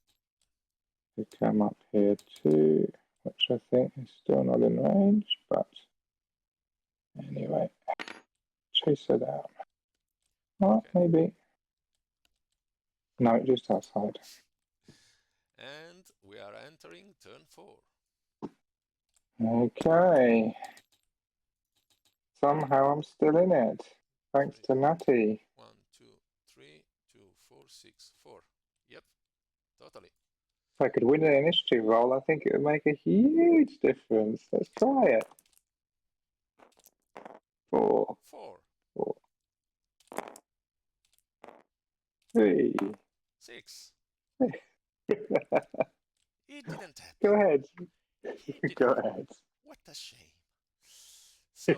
To come up here too, which I think is still not in range, but anyway, chase her down. Oh, Okay. maybe. No, just outside. And we are entering turn 4. Okay. Somehow I'm still in it, thanks to Natty. 1, 2, 3, 2, 4, 6, 4. Yep, totally. If I could win an initiative roll, I think it would make a huge difference. Let's try it. 4. 4. 4. 3. 6. It didn't happen. Go ahead. Go Happen. ahead. What a shame. So,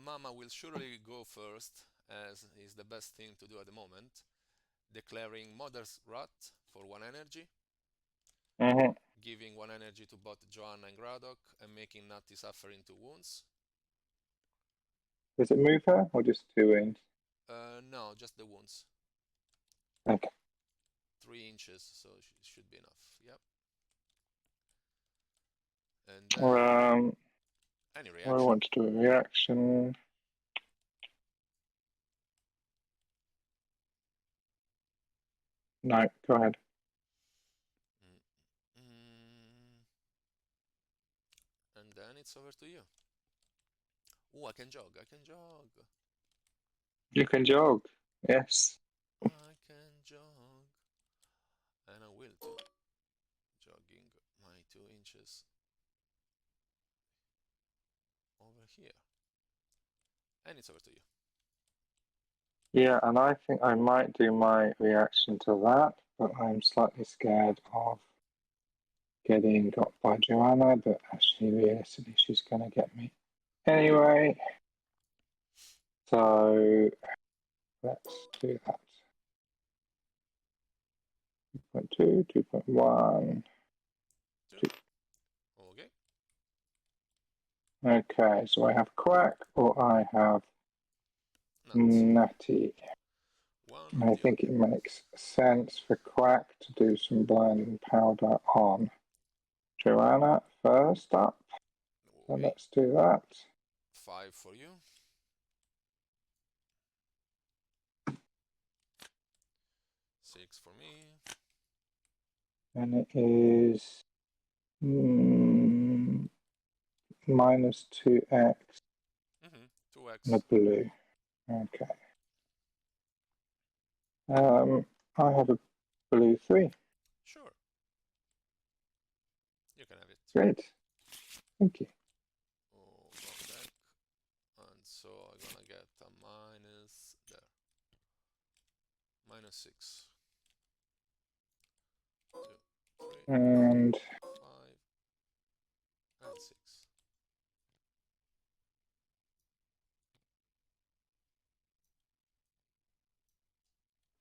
Mama will surely go first, as is the best thing to do at the moment, declaring Mother's Wrath for 1 energy, giving 1 energy to both Joanna and Graddock, and making Natty suffer into wounds. Does it move her, or just 2 wounds? No, just the wounds. Okay. 3 inches, so it should be enough. Yep. And then any reaction? I want to do a reaction. No, go ahead. And then it's over to you. Oh, I can jog. You can jog. Yes. I can jog. And I will too. Jogging my 2 inches over here. And it's over to you. Yeah, and I think I might do my reaction to that, but I'm slightly scared of getting got by Joanna, but actually realistically she's going to get me anyway. So let's do that. 2.2, 2.1. 2. Okay. Okay, so I have Quack or I have Natty. I think it makes sense for Quack to do some blinding powder on Joanna first up. So Okay. let's do that. 5 for you. 6 for me. And it is minus 2x and a 2x. blue. Okay. I have a blue 3. Sure. You can have it. Great. Thank you. Oh, wrong deck. And so I'm gonna get a minus there. Minus 6. 2, 3, And 5, and 6.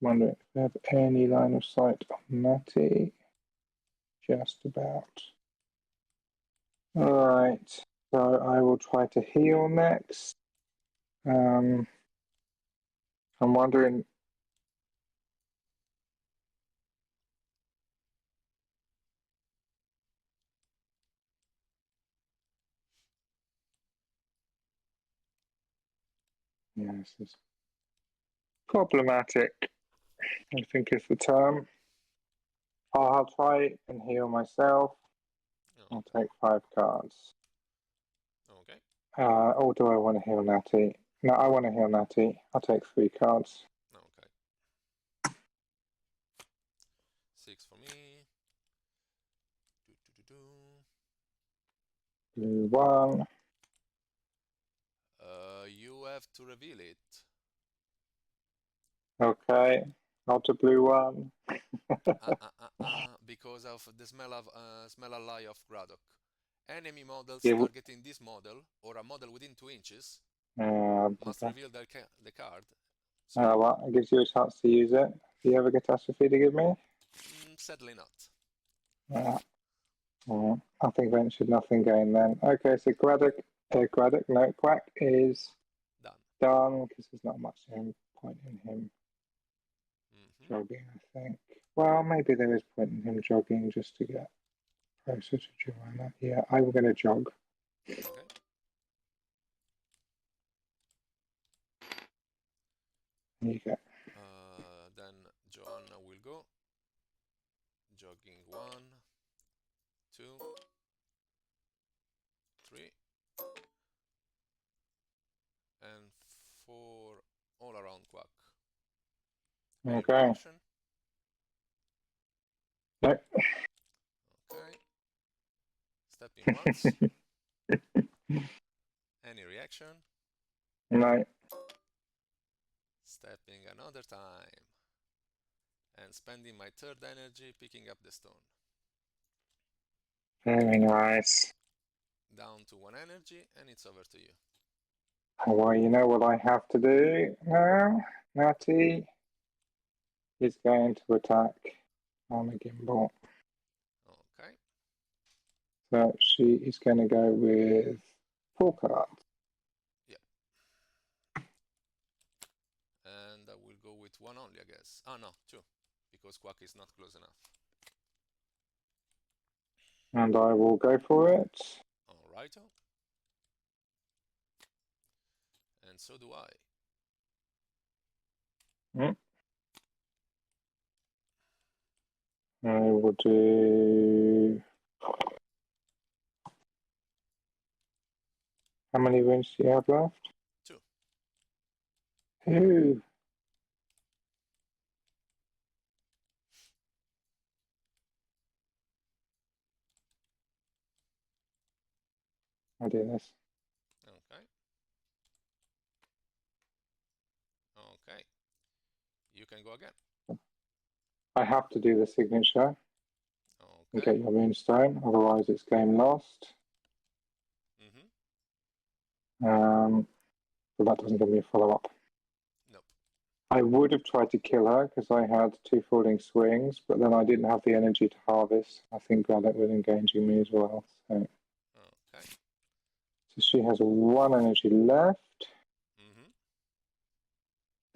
wondering if I have any line of sight on Natty. Just about. Alright, so I will try to heal next. I'm wondering. Yeah, this is problematic, I think is the term. I'll try and heal myself. Oh, I'll take 5 cards. okay. Or do I want to heal Natty? No, I want to heal Natty. I'll take 3 cards. Okay. 6 for me. Do. Blue 1. You have to reveal it. Okay, not a blue 1. Because of the smell ally of Graddock. Enemy models Yeah, targeting this model or a model within 2 inches must reveal the card. So, well, it gives you a chance to use it. Do you have a catastrophe to give me? sadly not. I think ventured nothing gained then. Okay, so Quack is done because there's not much point in him jogging, I think. Well, maybe there is point in him jogging just to get closer to Joanna. Yeah, I'm going to jog. Okay. There you go. Then Joanna will go. Jogging 1, 2, 3, and 4 all around Quack. Any Okay. reaction? Nope. Okay. Stepping once. Any reaction? No. Stepping another time. And spending my 3rd energy picking up the stone. Very nice. Down to 1 energy, and it's over to you. Well, you know what I have to do now? Natty is going to attack on a Gimble. Okay. So she is going to go with 4 cards. Yeah. And I will go with 1 only, I guess. Oh, no, 2. Because Quack is not close enough. And I will go for it. Alright. And so do I. I will do. How many wounds do you have left? 2. 2. I'll do this. Okay. Okay. You can go again. I have to do the signature and get your Moonstone, otherwise it's game lost. But that doesn't give me a follow-up. Nope. I would have tried to kill her because I had 2 falling swings, but then I didn't have the energy to harvest. I think Graddock was engaging me as well. So, okay. So she has 1 energy left.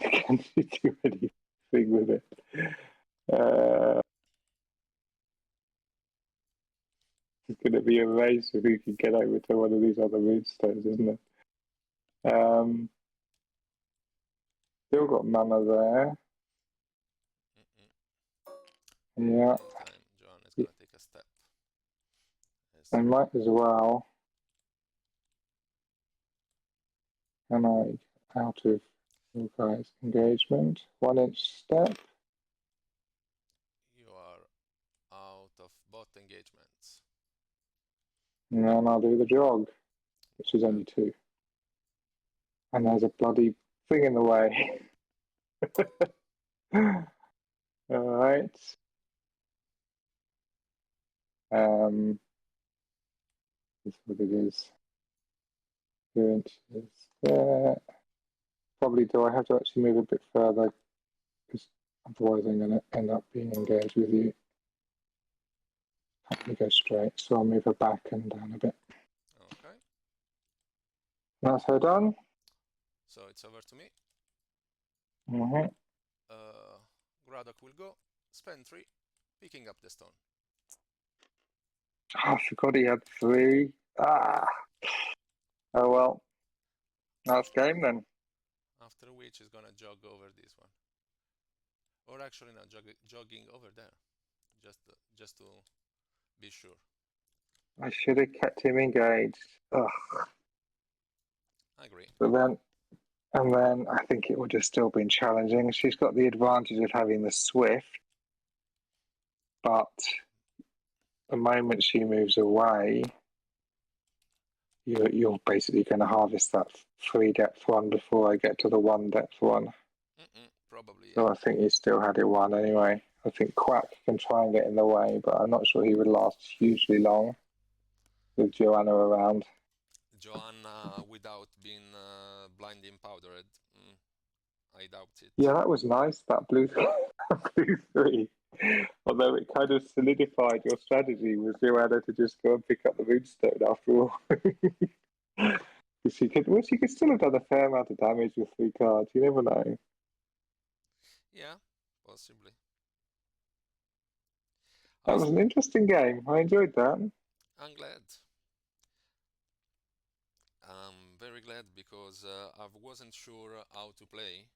Can she do anything with it? It's going to be a race of who can get over to one of these other Moonstones, isn't it? Still got Mama there. Yeah. Meantime, Joanna is gonna take a step. I might as well. Can I out of you guys' engagement? 1 inch step. You are out of bot engagements. And then I'll do the jog, which is only 2. And there's a bloody thing in the way. Alright. This is what it is. 2 inches there. Probably do I have to actually move a bit further? Because otherwise I'm going to end up being engaged with you. Let me go straight, so I'll move her back and down a bit. Okay. That's her done. So it's over to me. Mm-hmm. Graddock will go. Spend 3, picking up the stone. Oh, I forgot he had 3. Ah. Oh well. That's game then. After which is gonna jog over this one. Or actually not jogging over there. Just to be sure. I should have kept him engaged. Ugh. I agree. But then, and then I think it would have still been challenging. She's got the advantage of having the Swift, but the moment she moves away, you're basically going to harvest that 3 depth one before I get to the 1 depth one. Probably. So Yeah. I think he still had it 1 anyway. I think Quack can try and get in the way, but I'm not sure he would last hugely long with Joanna around. Joanna without being blinding powdered. I doubt it. Yeah, that was nice, that blue, blue 3. Although it kind of solidified your strategy with Joanna to just go and pick up the Moonstone after all. she could still have done a fair amount of damage with 3 cards. You never know. Yeah, possibly. That was an interesting game. I enjoyed that. I'm glad. I'm very glad because I wasn't sure how to play,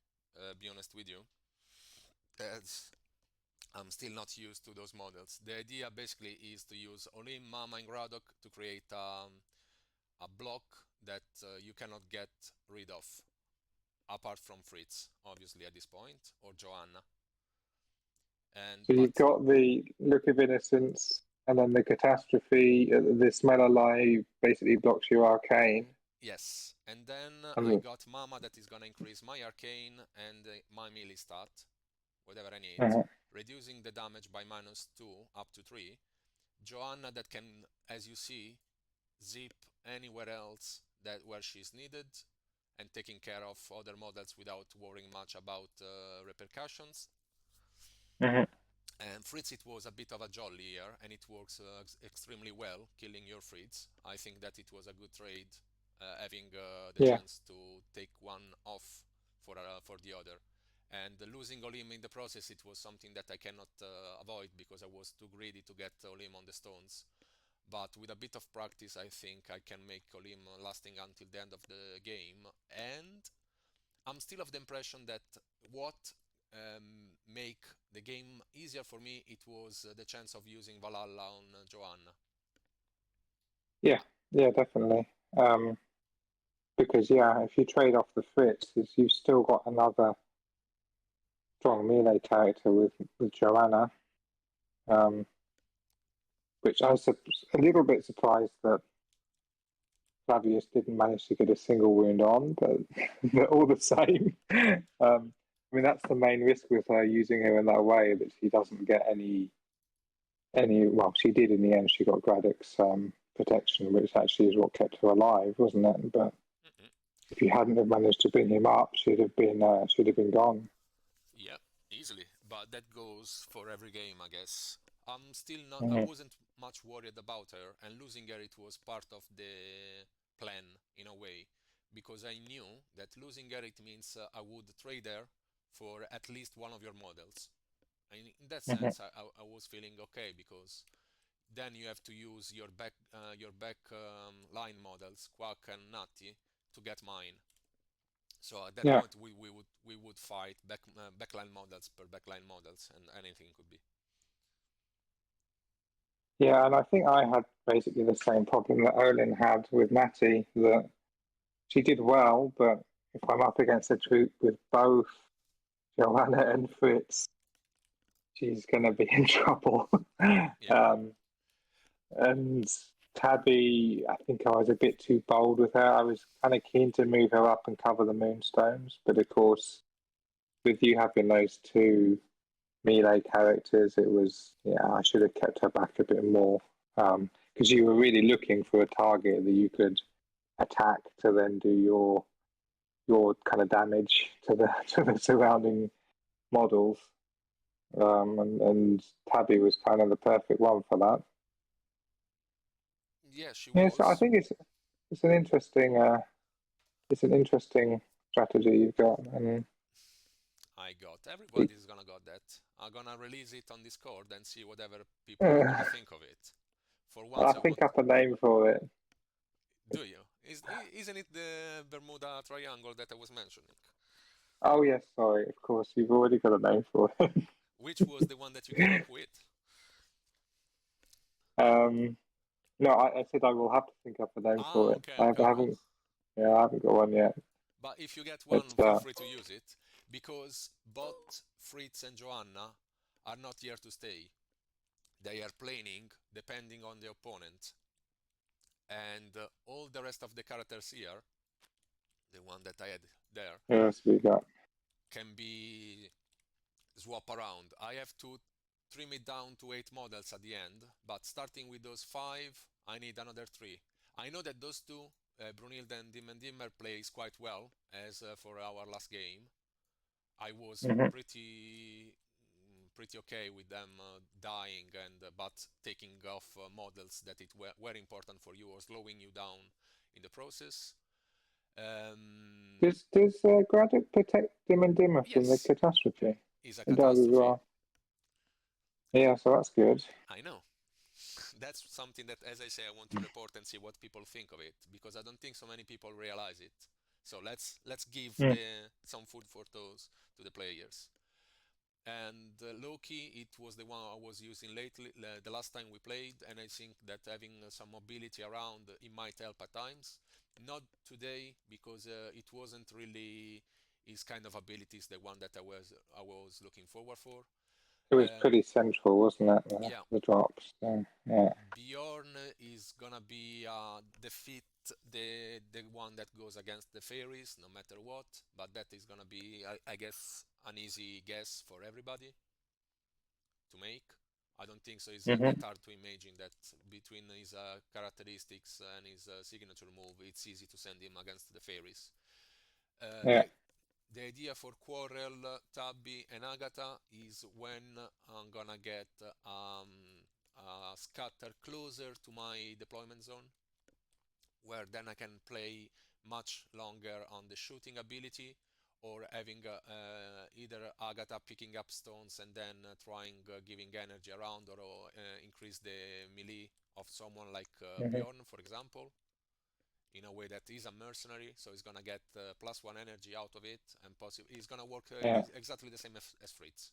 be honest with you. As I'm still not used to those models. The idea basically is to use Olim, Mama, and Graddock to create a block that you cannot get rid of, apart from Fritz, obviously at this point, or Joanna. So you've got the Look of Innocence, and then the Catastrophe, the Smell Alive basically blocks your Arcane. Yes, and then I got Mama that is gonna increase my Arcane and my melee stat, whatever I need, reducing the damage by -2 up to 3. Joanna that can, as you see, zip anywhere else where she's needed, and taking care of other models without worrying much about repercussions. And Fritz, it was a bit of a jolly here, and it works extremely well, killing your Fritz. I think that it was a good trade, having the chance to take one off for the other. And losing Olim in the process, it was something that I cannot avoid because I was too greedy to get Olim on the stones. But with a bit of practice, I think I can make Olim lasting until the end of the game. And I'm still of the impression that what make the game easier for me, it was the chance of using Valhalla on Joanna. Yeah, definitely. Because if you trade off the Fritz, you've still got another strong melee character with Joanna, which I was a little bit surprised that Flavious didn't manage to get a single wound on, but all the same. I mean, that's the main risk with her using her in that way, that she doesn't get any. Well, she did in the end. She got Graddock's protection, which actually is what kept her alive, wasn't it? But if you hadn't have managed to bring him up, she'd have been gone. Yeah, easily. But that goes for every game, I guess. I'm still not. I wasn't much worried about her, and losing her, it was part of the plan in a way, because I knew that losing her, it means I would trade her for at least one of your models. And in that sense, I was feeling okay, because then you have to use your back line models, Quack and Natty, to get mine. So at that Yeah. point, we would fight backline models per backline models, and anything could be. Yeah, and I think I had basically the same problem that Olin had with Natty, that she did well, but if I'm up against a troop with both Joanna and Fritz, she's going to be in trouble. Yeah. And Tabby, I think I was a bit too bold with her. I was kind of keen to move her up and cover the Moonstones, but of course, with you having those two melee characters, it was, yeah, I should have kept her back a bit more, because you were really looking for a target that you could attack to then do your kind of damage to the to the surrounding models. And Tabby was kind of the perfect one for that. Yeah, she Yeah, so I was. think it's an interesting strategy you've got, and I got. it, Everybody's gonna got that. I'm gonna release it on Discord and see whatever people are gonna uh, think of it. For once, I'll I think want. up a name for it. Do you? Isn't it the Bermuda Triangle that I was mentioning? Oh yes, sorry, of course you've already got a name for it. Which was the one that you came up with? um, no, I said I will have to think up a name Ah, for it. okay, okay, I cool. haven't, yeah, I haven't got one yet. But if you get one, But feel free to use it, because both Fritz and Joanna are not here to stay. They are playing depending on the opponent, and all the rest of the characters here, the one that I had there, who else we got? can be swap around. I have to trim it down to 8 models at the end, but starting with those 5, I need another 3. I know that those two, Brunhilde and Dimmer, plays quite well, as for our last game. I was Hmm. pretty okay with them dying and but taking off models that were important for you or slowing you down in the process. Um, Does Graddock protect Dim and Dimmer from the yes, catastrophe? is a It does as catastrophe. well. Yeah, so that's good. I know. That's something that, as I say, I want to report and see what people think of it, because I don't think so many people realize it. So let's give Mm. the some food for those to the players. And Loki, it was the one I was using lately, the last time we played, and I think that having some mobility around, it might help at times. Not today, because it wasn't really his kind of abilities, the one that I was looking forward for. It was Um, pretty central, wasn't it? yeah, The drops. So, yeah. Bjorn is gonna be defeat the one that goes against the fairies, no matter what. But that is gonna be, I guess, an easy guess for everybody to make. I don't think so. It's Hmm. that hard to imagine that between his characteristics and his signature move, it's easy to send him against the fairies. Uh, Yeah. the the idea for Quarrel, Tabby, and Agatha is when I'm gonna get a scatter closer to my deployment zone, where then I can play much longer on the shooting ability, or having either Agatha picking up stones and then trying giving energy around, or increase the melee of someone like Hmm. Bjorn, for example, in a way that he's a mercenary, so he's gonna get +1 energy out of it, and possibly he's gonna work Yeah. exactly the same as Fritz.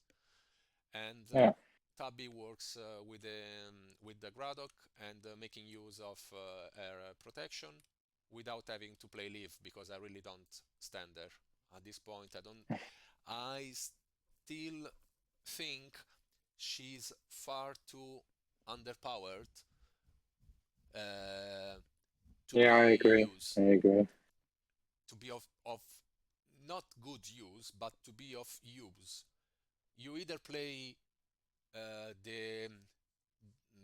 And Yeah. Tabby works with the Graddock and making use of her protection without having to play Leave, because I really don't stand there at this point. I don't. I still think she's far too underpowered uh, to Yeah, I be agree. used, I agree. to be of not good use, but to be of use. You either play the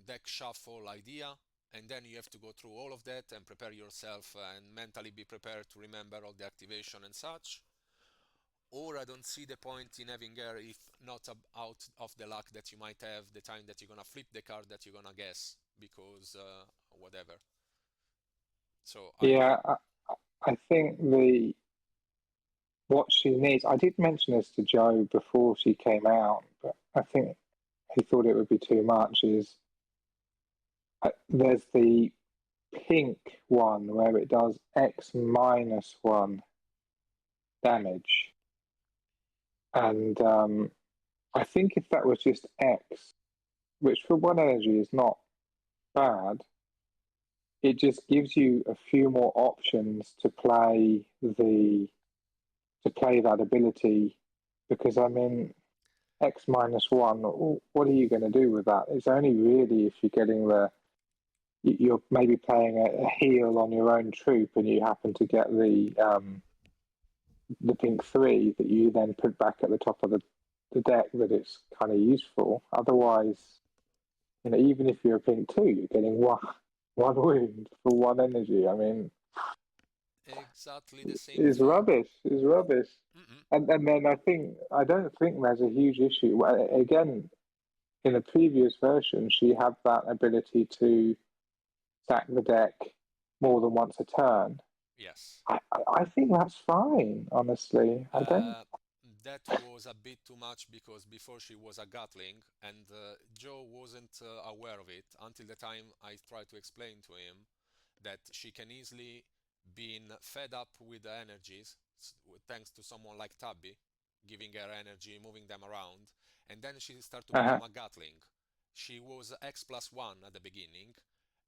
deck shuffle idea, and then you have to go through all of that and prepare yourself and mentally be prepared to remember all the activation and such. Or I don't see the point in having her if not out of the luck that you might have the time that you're gonna flip the card that you're gonna guess, because whatever. So I Yeah, I think the what she needs. I did mention this to Joe before she came out, but I think he thought it would be too much. Is there's the pink one where it does X-1 damage, and I think if that was just X, which for one energy is not bad, it just gives you a few more options to play that ability. Because I mean, X-1, what are you going to do with that? It's only really if you're getting you're maybe playing a heal on your own troop and you happen to get the pink three that you then put back at the top of the deck that it's kind of useful. Otherwise, even if you're a pink two, you're getting one wound for one energy. I mean, Exactly the same it's thing. rubbish. It's rubbish. Mm-mm. And then I don't think there's a huge issue. Well, again, in a previous version, she had that ability to stack the deck more than once a turn. Yes. I think that's fine, honestly. I don't. Uh, that was a bit too much because before she was a Gatling and Joe wasn't aware of it until the time I tried to explain to him that she can easily be fed up with the energies thanks to someone like Tabby, giving her energy, moving them around, and then she started to Uh-huh, become a Gatling. She was X plus one at the beginning,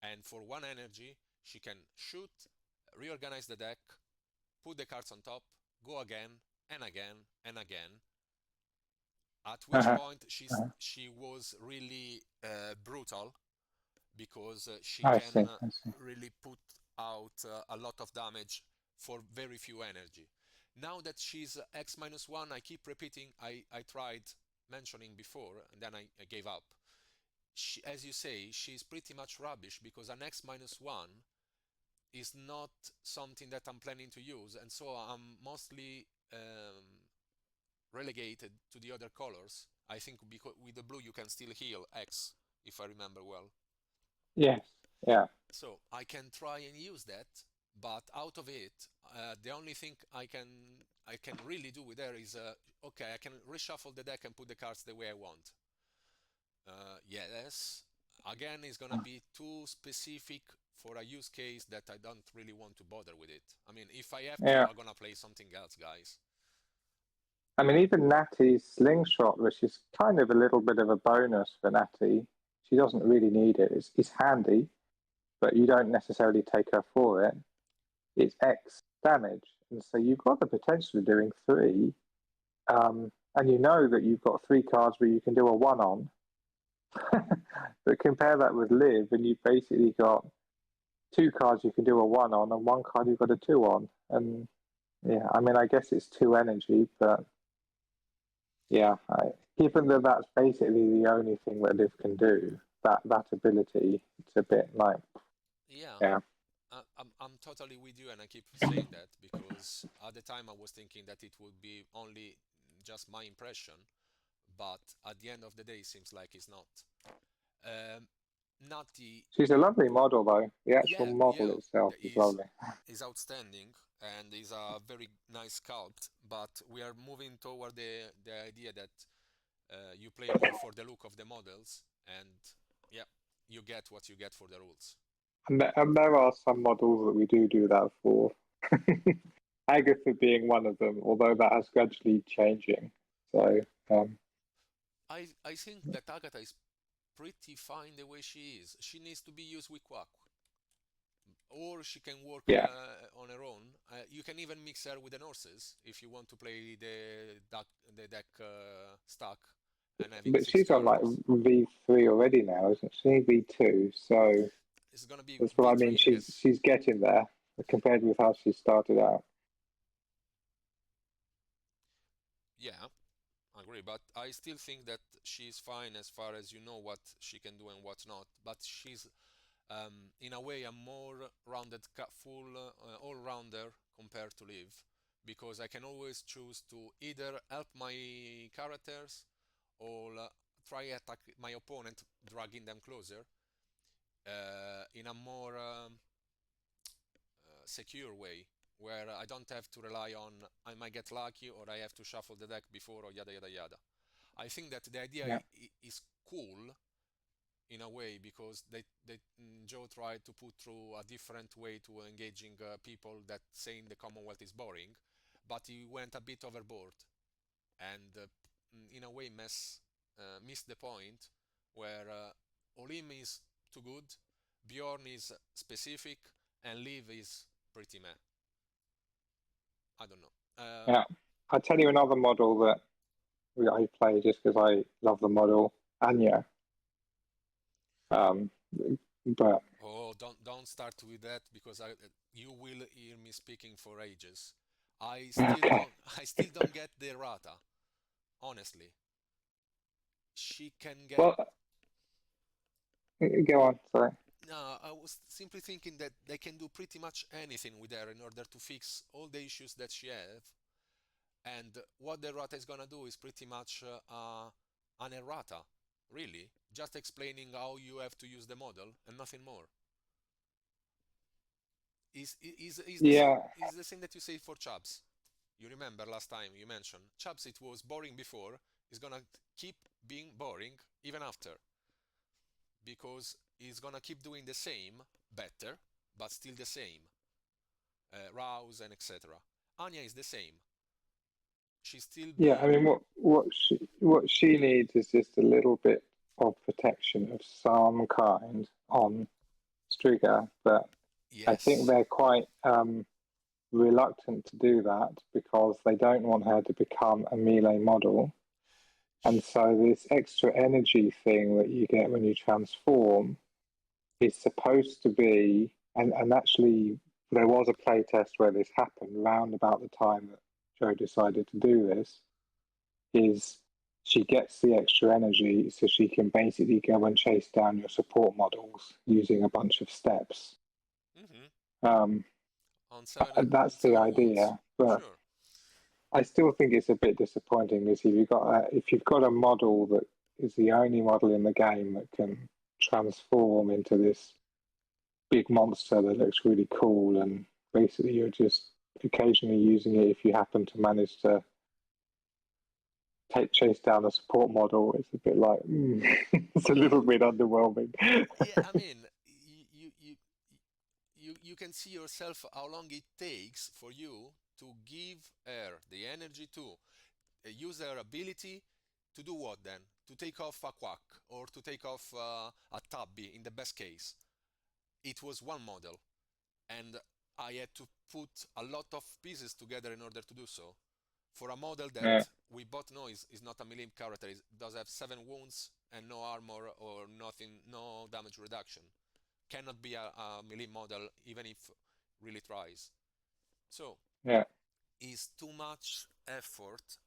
and for one energy, she can shoot, reorganize the deck, put the cards on top, go again and again and again. At which uh-huh, point uh-huh. she was really brutal because she I can see. I see. really put out a lot of damage for very few energy. Now that she's X minus one, I keep repeating. I tried mentioning before and then I gave up. As you say, she's pretty much rubbish because an X minus one is not something that I'm planning to use, and so I'm mostly relegated to the other colors. I think because with the blue you can still heal X, if I remember well. Yes. Yeah. So I can try and use that, but out of it, the only thing I can really do with there is okay, I can reshuffle the deck and put the cards the way I want. Yes, again, it's gonna be too specific for a use case that I don't really want to bother with it. I mean, if I have to, Yeah. I'm gonna play something else, guys. I mean, even Natty's slingshot, which is kind of a little bit of a bonus for Natty, she doesn't really need it. It's handy, but you don't necessarily take her for it. It's X damage, and so you've got the potential of doing three, and you know that you've got three cards where you can do a one on. But compare that with Live, and you've basically got two cards you can do a one on, and one card you've got a two on. And yeah, I mean, I guess it's two energy, but yeah, given that that's basically the only thing that Liv can do, that ability, it's a bit like, Yeah, yeah, I'm totally with you, and I keep saying that because at the time I was thinking that it would be only just my impression, but at the end of the day, it seems like it's not. Um, Natty, she's a lovely model though. The actual yeah, model yeah, itself is lovely. is outstanding and is a very nice sculpt, but we are moving toward the idea that you play more for the look of the models, and yeah, you get what you get for the rules. And there are some models that we do that for. Agatha being one of them, although that has gradually changing. So, um, I think that Agatha is pretty fine the way she is. She needs to be used with Quack, or she can work yeah, on her own. You can even mix her with the nurses if you want to play the deck stack and having but six she's on like characters. V3 already now, isn't she? V2. So It's gonna be that's what I mean. V3, I guess. She's getting there compared with how she started out. Yeah, I agree, but I still think that she's fine as far as you know what she can do and what's not. But she's, in a way, a more rounded, full all-rounder compared to Liv, because I can always choose to either help my characters or try attack my opponent, dragging them closer in a more secure way, where I don't have to rely on I might get lucky or I have to shuffle the deck before or yada yada yada. I think that the idea Yeah. is cool, in a way, because Joe tried to put through a different way to engaging people that saying the Commonwealth is boring, but he went a bit overboard and in a way missed the point where Olim is too good, Bjorn is specific, and Liv is pretty meh. I don't know. Yeah. I'll tell you another model that I play just because I love the model, Anya. Um, but Oh, don't start with that because you will hear me speaking for ages. I still okay. don't I still don't get the errata. Honestly, she can get. Well, go on. Sorry. No, I was simply thinking that they can do pretty much anything with her in order to fix all the issues that she have. And what the errata is gonna do is pretty much an errata, really, just explaining how you have to use the model and nothing more. Yeah. Is the same that you say for Chubbs. You remember last time you mentioned Chubbs, it was boring before, it's gonna keep being boring even after, because it's gonna keep doing the same, better, but still the same, rouse and etc. Anya is the same. She's still Yeah. I good. mean, what she needs is just a little bit of protection of some kind on Striga, but I think Yes. they're quite reluctant to do that because they don't want her to become a melee model. And so this extra energy thing that you get when you transform is supposed to be, and actually there was a playtest where this happened round about the time that Joe decided to do this, is she gets the extra energy so she can basically go and chase down your support models using a bunch of steps. Mm-hmm. Um, On that's the seven wounds. idea, but Sure. I still think it's a bit disappointing because if you've got a model that is the only model in the game that can transform into this big monster that looks really cool, and basically you're just occasionally using it if you happen to manage to take chase down a support model. It's a bit like it's a little Well, bit underwhelming. yeah, I mean, you can see yourself how long it takes for you to give her the energy to use her ability to do what then? To take off a Quack or to take off a Tabby in the best case. It was one model, and I had to put a lot of pieces together in order to do so. For a model that Yeah, we both know is not a melee character, it does have 7 wounds and no armor or nothing, no damage reduction. Cannot be a melee model even if really tries. So, yeah, is too much effort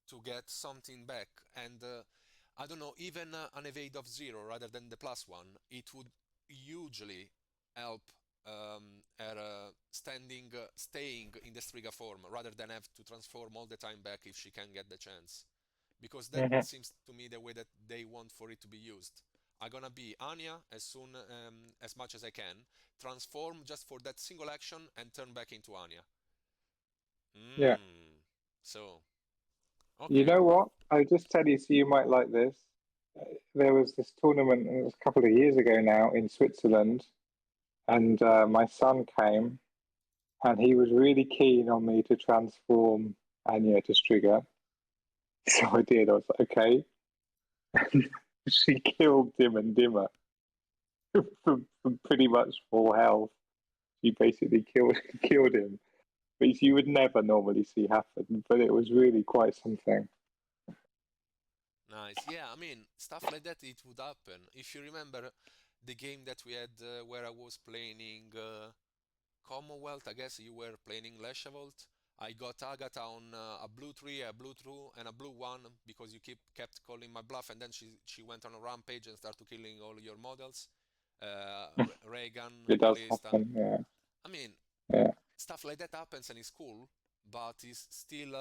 to get something back. And I don't know, even an evade of 0 rather than the +1, it would hugely help her staying in the Striga form rather than have to transform all the time back if she can get the chance. Because that mhm, seems to me the way that they want for it to be used. I'm gonna be Anya as much as I can, transform just for that single action and turn back into Anya. yeah. Mm. So, You okay. know what? I just tell you, so you might like this. There was this tournament a couple of years ago now in Switzerland, and my son came, and he was really keen on me to transform Anya to Striga. So I did. I was like, okay. She killed Dim and Dimmer from pretty much full health. She basically killed him, which you would never normally see happen. But it was really quite something. Nice. Yeah, I mean, stuff like that, it would happen. If you remember the game that we had where I was playing Commonwealth, I guess you were playing Leshavult. I got Agatha on a blue 3, a blue 2, and a blue 1 because you kept calling my bluff, and then she went on a rampage and started killing all your models. Reagan, It does Ballista. happen. Yeah, I mean, yeah, stuff like that happens and it's cool, but it's still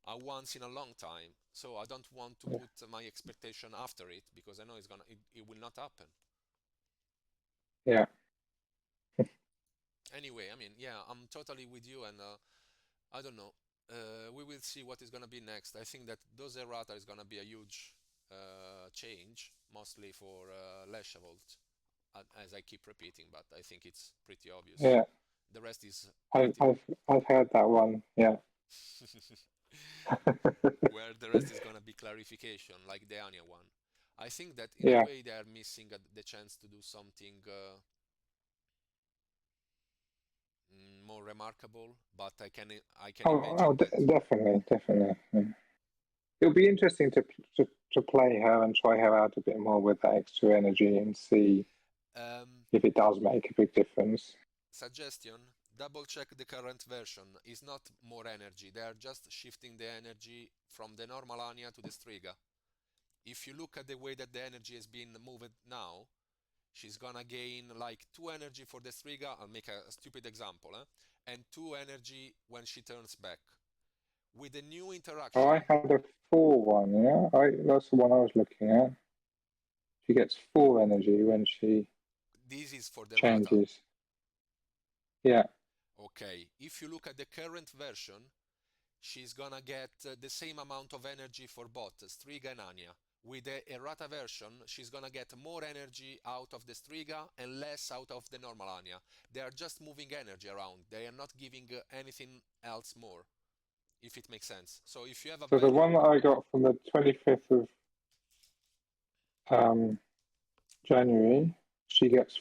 a once in a long time. So I don't want to put my expectation after it because I know it will not happen. yeah, Anyway, I mean, yeah, I'm totally with you, and I don't know. We will see what is gonna be next. I think that those errata is gonna be a huge change, mostly for Leshavult, as I keep repeating, but I think it's pretty obvious. Yeah, The rest is I've pretty... I've heard that one. Yeah. where the rest is gonna be clarification, like the Anya one. I think that in a Yeah. way they are missing the chance to do something more remarkable, but I can imagine that. Definitely. Yeah. It'll be interesting to play her and try her out a bit more with that extra energy and see Um, if it does make a big difference. Suggestion: double check the current version. Is not more energy. They are just shifting the energy from the normal Anya to the Striga. If you look at the way that the energy has been moved now, she's gonna gain like 2 energy for the Striga. I'll make a stupid example, and 2 energy when she turns back. With the new Oh, interaction, I had a 4 one. Yeah, that's the one I was looking at. She gets 4 energy when she this is for the Rata. changes. Yeah. Okay, if you look at the current version, she's gonna get the same amount of energy for both Striga and Anya. With the errata version, she's gonna get more energy out of the Striga and less out of the normal Anya. They are just moving energy around. They are not giving anything else more, if it makes sense. So if you have a So the value... one that I got from the 25th of January, she gets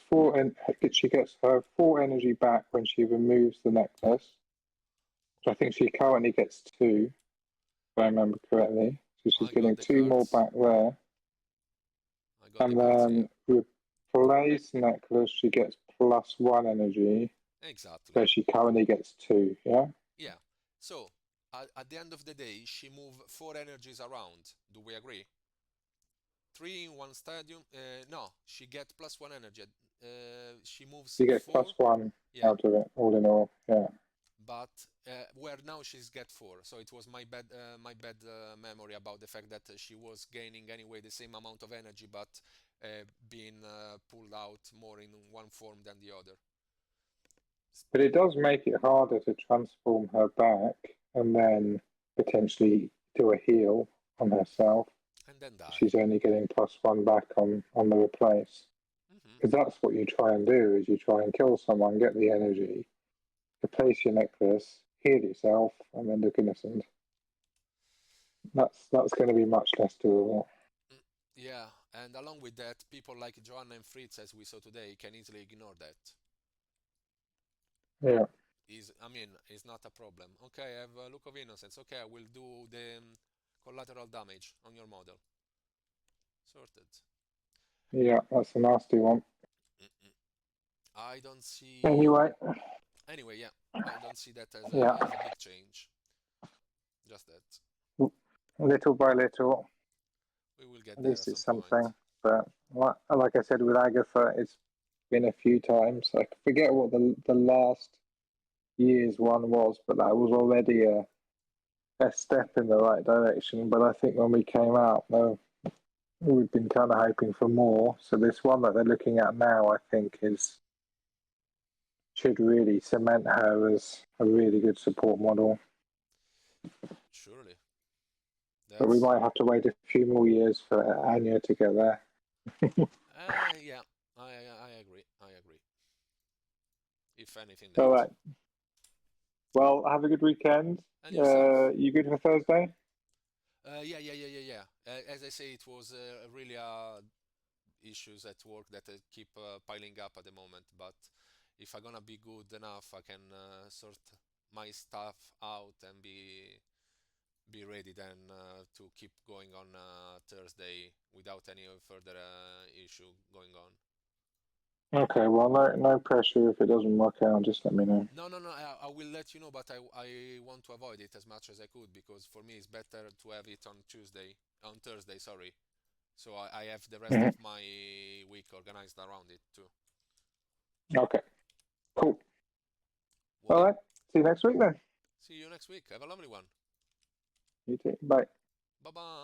she gets her 4 energy back when she removes the necklace. So I think she currently gets 2, if I remember correctly. So she's I got getting the 2 more cards. back there. I got the And cards here. then replace necklace, she gets +1 energy, Exactly. where she currently gets 2. Yeah. Yeah. So at the end of the day, she moved 4 energies around. Do we agree? 3 in one stadium. No, she get +1 energy. She moves She gets 4. +1 Yeah, out of it, all in all. Yeah. but where now she's get 4. So it was my bad memory about the fact that she was gaining anyway the same amount of energy, but being pulled out more in one form than the other. But it does make it harder to transform her back and then potentially do a heal on herself. And then die. She's only getting +1 back on the replace. Hmm. Because that's what you try and do, is you try and kill someone, get the energy, replace your necklace, heal yourself, and then look innocent. That's going to be much less doable. Yeah, and along with that, people like Joanna and Fritz, as we saw today, can easily ignore that. Yeah. I mean, it's not a problem. Okay, I have a look of innocence. Okay, I will do the collateral damage on your model. Sorted. Yeah, that's a nasty one. Mm-mm. I don't see. Anyway, Anyway, yeah, I don't see that as yeah, a big change. Just that. little by little, We will get at there least at some it's point. something. But like I said with Agatha, it's been a few times. I forget what the last year's one was, but that was already a step in the right direction. But I think when we came out, no, we've been kind of hoping for more. So this one that they're looking at now, I think, should really cement her as a really good support model. Surely. But we That's. might have to wait a few more years for Anya to get there. Yeah, I agree. I agree. If anything, that. All right. Well, have a good weekend. And yourself. You good for Thursday? Yeah. As I say, it was really issues at work that keep piling up at the moment. But if I'm gonna be good enough, I can sort my stuff out and be ready then to keep going on Thursday without any further issue going on. Okay. Well, no pressure. If it doesn't work out, just let me know. No. I will let you know, but I want to avoid it as much as I could because for me it's better to have it on Thursday, sorry. So I have the rest of Hmm. my week organized around it too. Okay. Cool. All Okay, right. See you next week then. see you next week. Have a lovely one. You too. Bye. Bye bye.